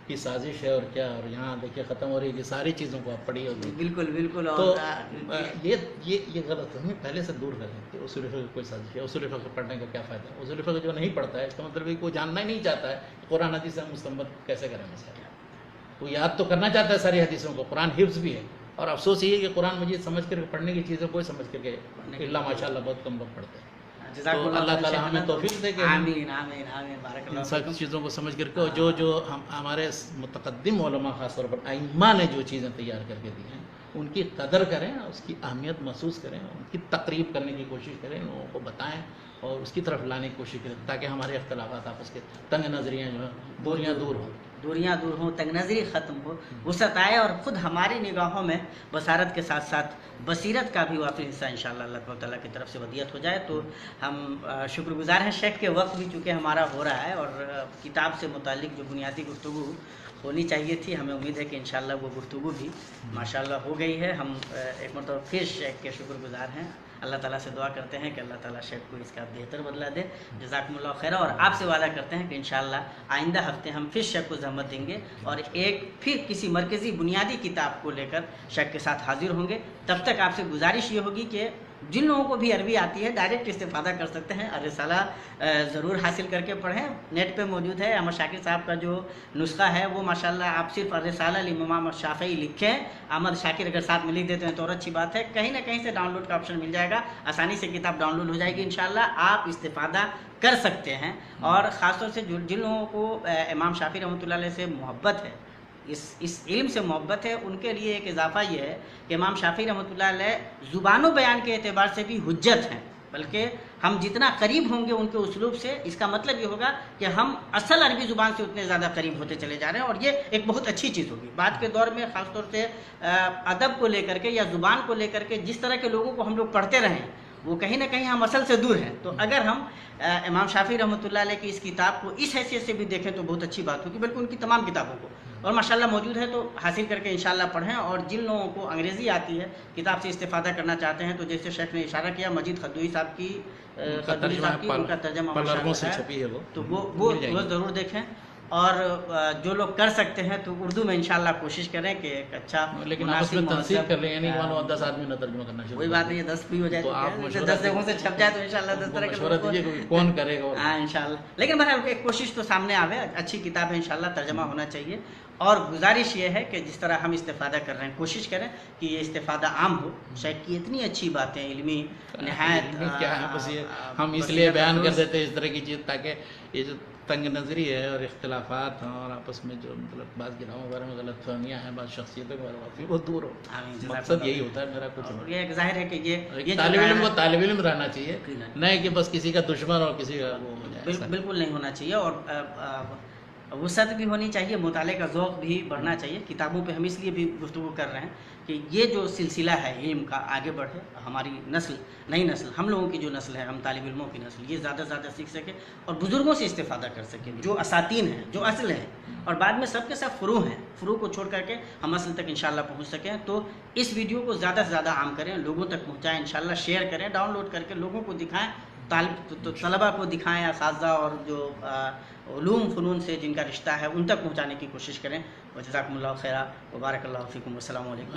کی سازش ہے اور کیا، اور یہاں دیکھیے ختم ہو رہی ہے، ساری چیزوں کو آپ پڑھی ہوگی۔ بالکل بالکل، تو اور یہ غلط ہے، ہمیں پہلے سے دور کریں کہ اصول فقہ کوئی سازش ہے، اصول فقہ پڑھنے کا کیا فائدہ ہے۔ اصول فقہ جو نہیں پڑھتا ہے اس کا مطلب ہے کہ وہ جاننا ہی نہیں چاہتا ہے قرآن حدیث سے مستنبط کیسے کریں مسائل۔ وہ یاد تو کرنا چاہتا ہے ساری حدیثوں کو، قرآن حفظ بھی ہے، اور افسوس یہ ہے کہ قرآن مجید سمجھ کر پڑھنے کی چیزیں کوئی سمجھ کر کے اللہ ماشاء اللہ بہت کم لوگ پڑھتے ہیں۔ تو اللہ تعالیٰ ہمیں توفیق دے کہ آمین آمین آمین، بارک اللہ ان سب چیزوں کو سمجھ کر کے، جو ہمارے متقدم علماء خاص طور پر ائمہ نے جو چیزیں تیار کر کے دی ہیں ان کی قدر کریں، اس کی اہمیت محسوس کریں، ان کی تقریب کرنے کی کوشش کریں، لوگوں کو بتائیں اور اس کی طرف لانے کی کوشش کریں، تاکہ ہمارے اختلافات آپس کے تنگ نظریاں جو ہیں دوریاں دور ہوں، تنگ نظری ختم ہو، وسعت آئے، اور خود ہماری نگاہوں میں بصارت کے ساتھ ساتھ بصیرت کا بھی واقعی حصہ انشاءاللہ اللہ تعالیٰ کی طرف سے ودیت ہو جائے۔ تو ہم شکر گزار ہیں شیخ کے، وقت بھی چونکہ ہمارا ہو رہا ہے، اور کتاب سے متعلق جو بنیادی گفتگو ہونی چاہیے تھی، ہمیں امید ہے کہ انشاءاللہ وہ گفتگو بھی ماشاءاللہ ہو گئی ہے۔ ہم ایک مرتبہ پھر شیخ کے شکر گزار ہیں، اللہ تعالیٰ سے دعا کرتے ہیں کہ اللہ تعالیٰ شیخ کو اس کا بہتر بدلہ دے، جزاکم اللہ خیر، اور آپ سے وعدہ کرتے ہیں کہ انشاءاللہ آئندہ ہفتے ہم پھر شیخ کو زحمت دیں گے، اور ایک پھر کسی مرکزی بنیادی کتاب کو لے کر شیخ کے ساتھ حاضر ہوں گے۔ تب تک آپ سے گزارش یہ ہوگی کہ جن لوگوں کو بھی عربی آتی ہے ڈائریکٹ استفادہ کر سکتے ہیں، الرسالہ ضرور حاصل کر کے پڑھیں، نیٹ پہ موجود ہے۔ احمد شاکر صاحب کا جو نسخہ ہے وہ ماشاءاللہ آپ صرف الرسالہ لامام الشافعی لکھیں، احمد شاکر اگر ساتھ میں لکھ دیتے ہیں تو اور اچھی بات ہے، کہیں نہ کہیں سے ڈاؤن لوڈ کا آپشن مل جائے گا، آسانی سے کتاب ڈاؤن لوڈ ہو جائے گی، انشاءاللہ آپ استفادہ کر سکتے ہیں۔ اور خاص طور سے جن لوگوں کو امام شافعی رحمۃ اللہ علیہ سے محبت ہے، اس علم سے محبت ہے، ان کے لیے ایک اضافہ یہ ہے کہ امام شافعی رحمۃ اللہ علیہ زبان و بیان کے اعتبار سے بھی حجت ہیں، بلکہ ہم جتنا قریب ہوں گے ان کے اسلوب سے، اس کا مطلب یہ ہوگا کہ ہم اصل عربی زبان سے اتنے زیادہ قریب ہوتے چلے جا رہے ہیں، اور یہ ایک بہت اچھی چیز ہوگی۔ بعد کے دور میں خاص طور سے ادب کو لے کر کے یا زبان کو لے کر کے جس طرح کے لوگوں کو ہم لوگ پڑھتے رہے ہیں وہ کہیں نہ کہیں ہم اصل سے دور ہیں، تو اگر ہم امام شافعی رحمۃ اللہ علیہ کی اس کتاب کو اس حیثیت سے بھی دیکھیں تو بہت اچھی بات ہوگی، بلکہ ان کی تمام کتابوں کو اور ماشاءاللہ موجود ہے تو حاصل کر کے انشاءاللہ پڑھیں. اور جن لوگوں کو انگریزی آتی ہے کتاب سے استفادہ کرنا چاہتے ہیں تو جیسے شیخ نے اشارہ کیا مجید خدوئی صاحب کی ان کا ترجمہ پلرموں سے ماشاءاللہ چھپی ہے وہ تو وہ ضرور دیکھیں. اور جو لوگ کر سکتے ہیں تو اردو میں انشاءاللہ کوشش کریں کہ ایک اچھا لیکن آپ اس میں تنصیب کر لیں یعنی کہ 10 آدمی نہ ترجمہ کرنا شروع. کوئی بات نہیں ہے 10 بھی ہو جائے تو آپ 10 جگہوں سے چھپ جائے تو انشاءاللہ 10 طرح کے مشورہ دیجیے کہ کون کرے گا. ہاں انشاءاللہ. لیکن بہرحال ایک کوشش تو سامنے آوے, اچھی کتاب ہے انشاءاللہ, ترجمہ ہونا چاہیے. اور گزارش یہ ہے کہ جس طرح ہم استفادہ کر رہے ہیں کوشش کریں کہ یہ استفادہ عام ہو. شاید کی اتنی اچھی باتیں علمی نہایت کیا ہے بس یہ ہم اس لیے بیان کر دیتے ہیں اس طرح کی چیز تاکہ یہ جو تنگ نظری ہے اور اختلافات ہیں اور آپس میں جو مطلب بعض گناہوں کے بارے میں غلط فہمیاں ہیں, بعض شخصیتوں کے بارے میں وہ دور ہو. مقصد یہی ہوتا ہے میرا. کچھ یہ ایک ظاہر ہے کہ یہ طالب علم کو طالب علم رہنا چاہیے, نہیں کہ بس کسی کا دشمن اور کسی کا وہ ہو جائے. بالکل نہیں ہونا چاہیے. اور وسعت بھی ہونی چاہیے, مطالعے کا ذوق بھی بڑھنا چاہیے. کتابوں پہ ہم اس لیے بھی گفتگو کر رہے ہیں کہ یہ جو سلسلہ ہے علم کا آگے بڑھے, ہماری نسل, نئی نسل, ہم لوگوں کی جو نسل ہے, ہم طالب علموں کی نسل, یہ زیادہ سے زیادہ سیکھ سکے اور بزرگوں سے استفادہ کر سکے جو اساتین ہیں, جو اصل ہیں. اور بعد میں سب کے سب فروع ہیں, فروع کو چھوڑ کر کے ہم اصل تک انشاءاللہ پہنچ سکیں. تو اس ویڈیو کو زیادہ سے زیادہ عام کریں, لوگوں تک پہنچائیں, انشاءاللہ شیئر کریں, ڈاؤن لوڈ کر کے لوگوں کو دکھائیں, طلبہ کو دکھائیں, اساتذہ اور جو علوم فنون سے جن کا رشتہ ہے ان تک پہنچانے کی کوشش کریں. وجزاکم اللہ خیرہ, وبارک اللہ فیکم, والسلام علیکم.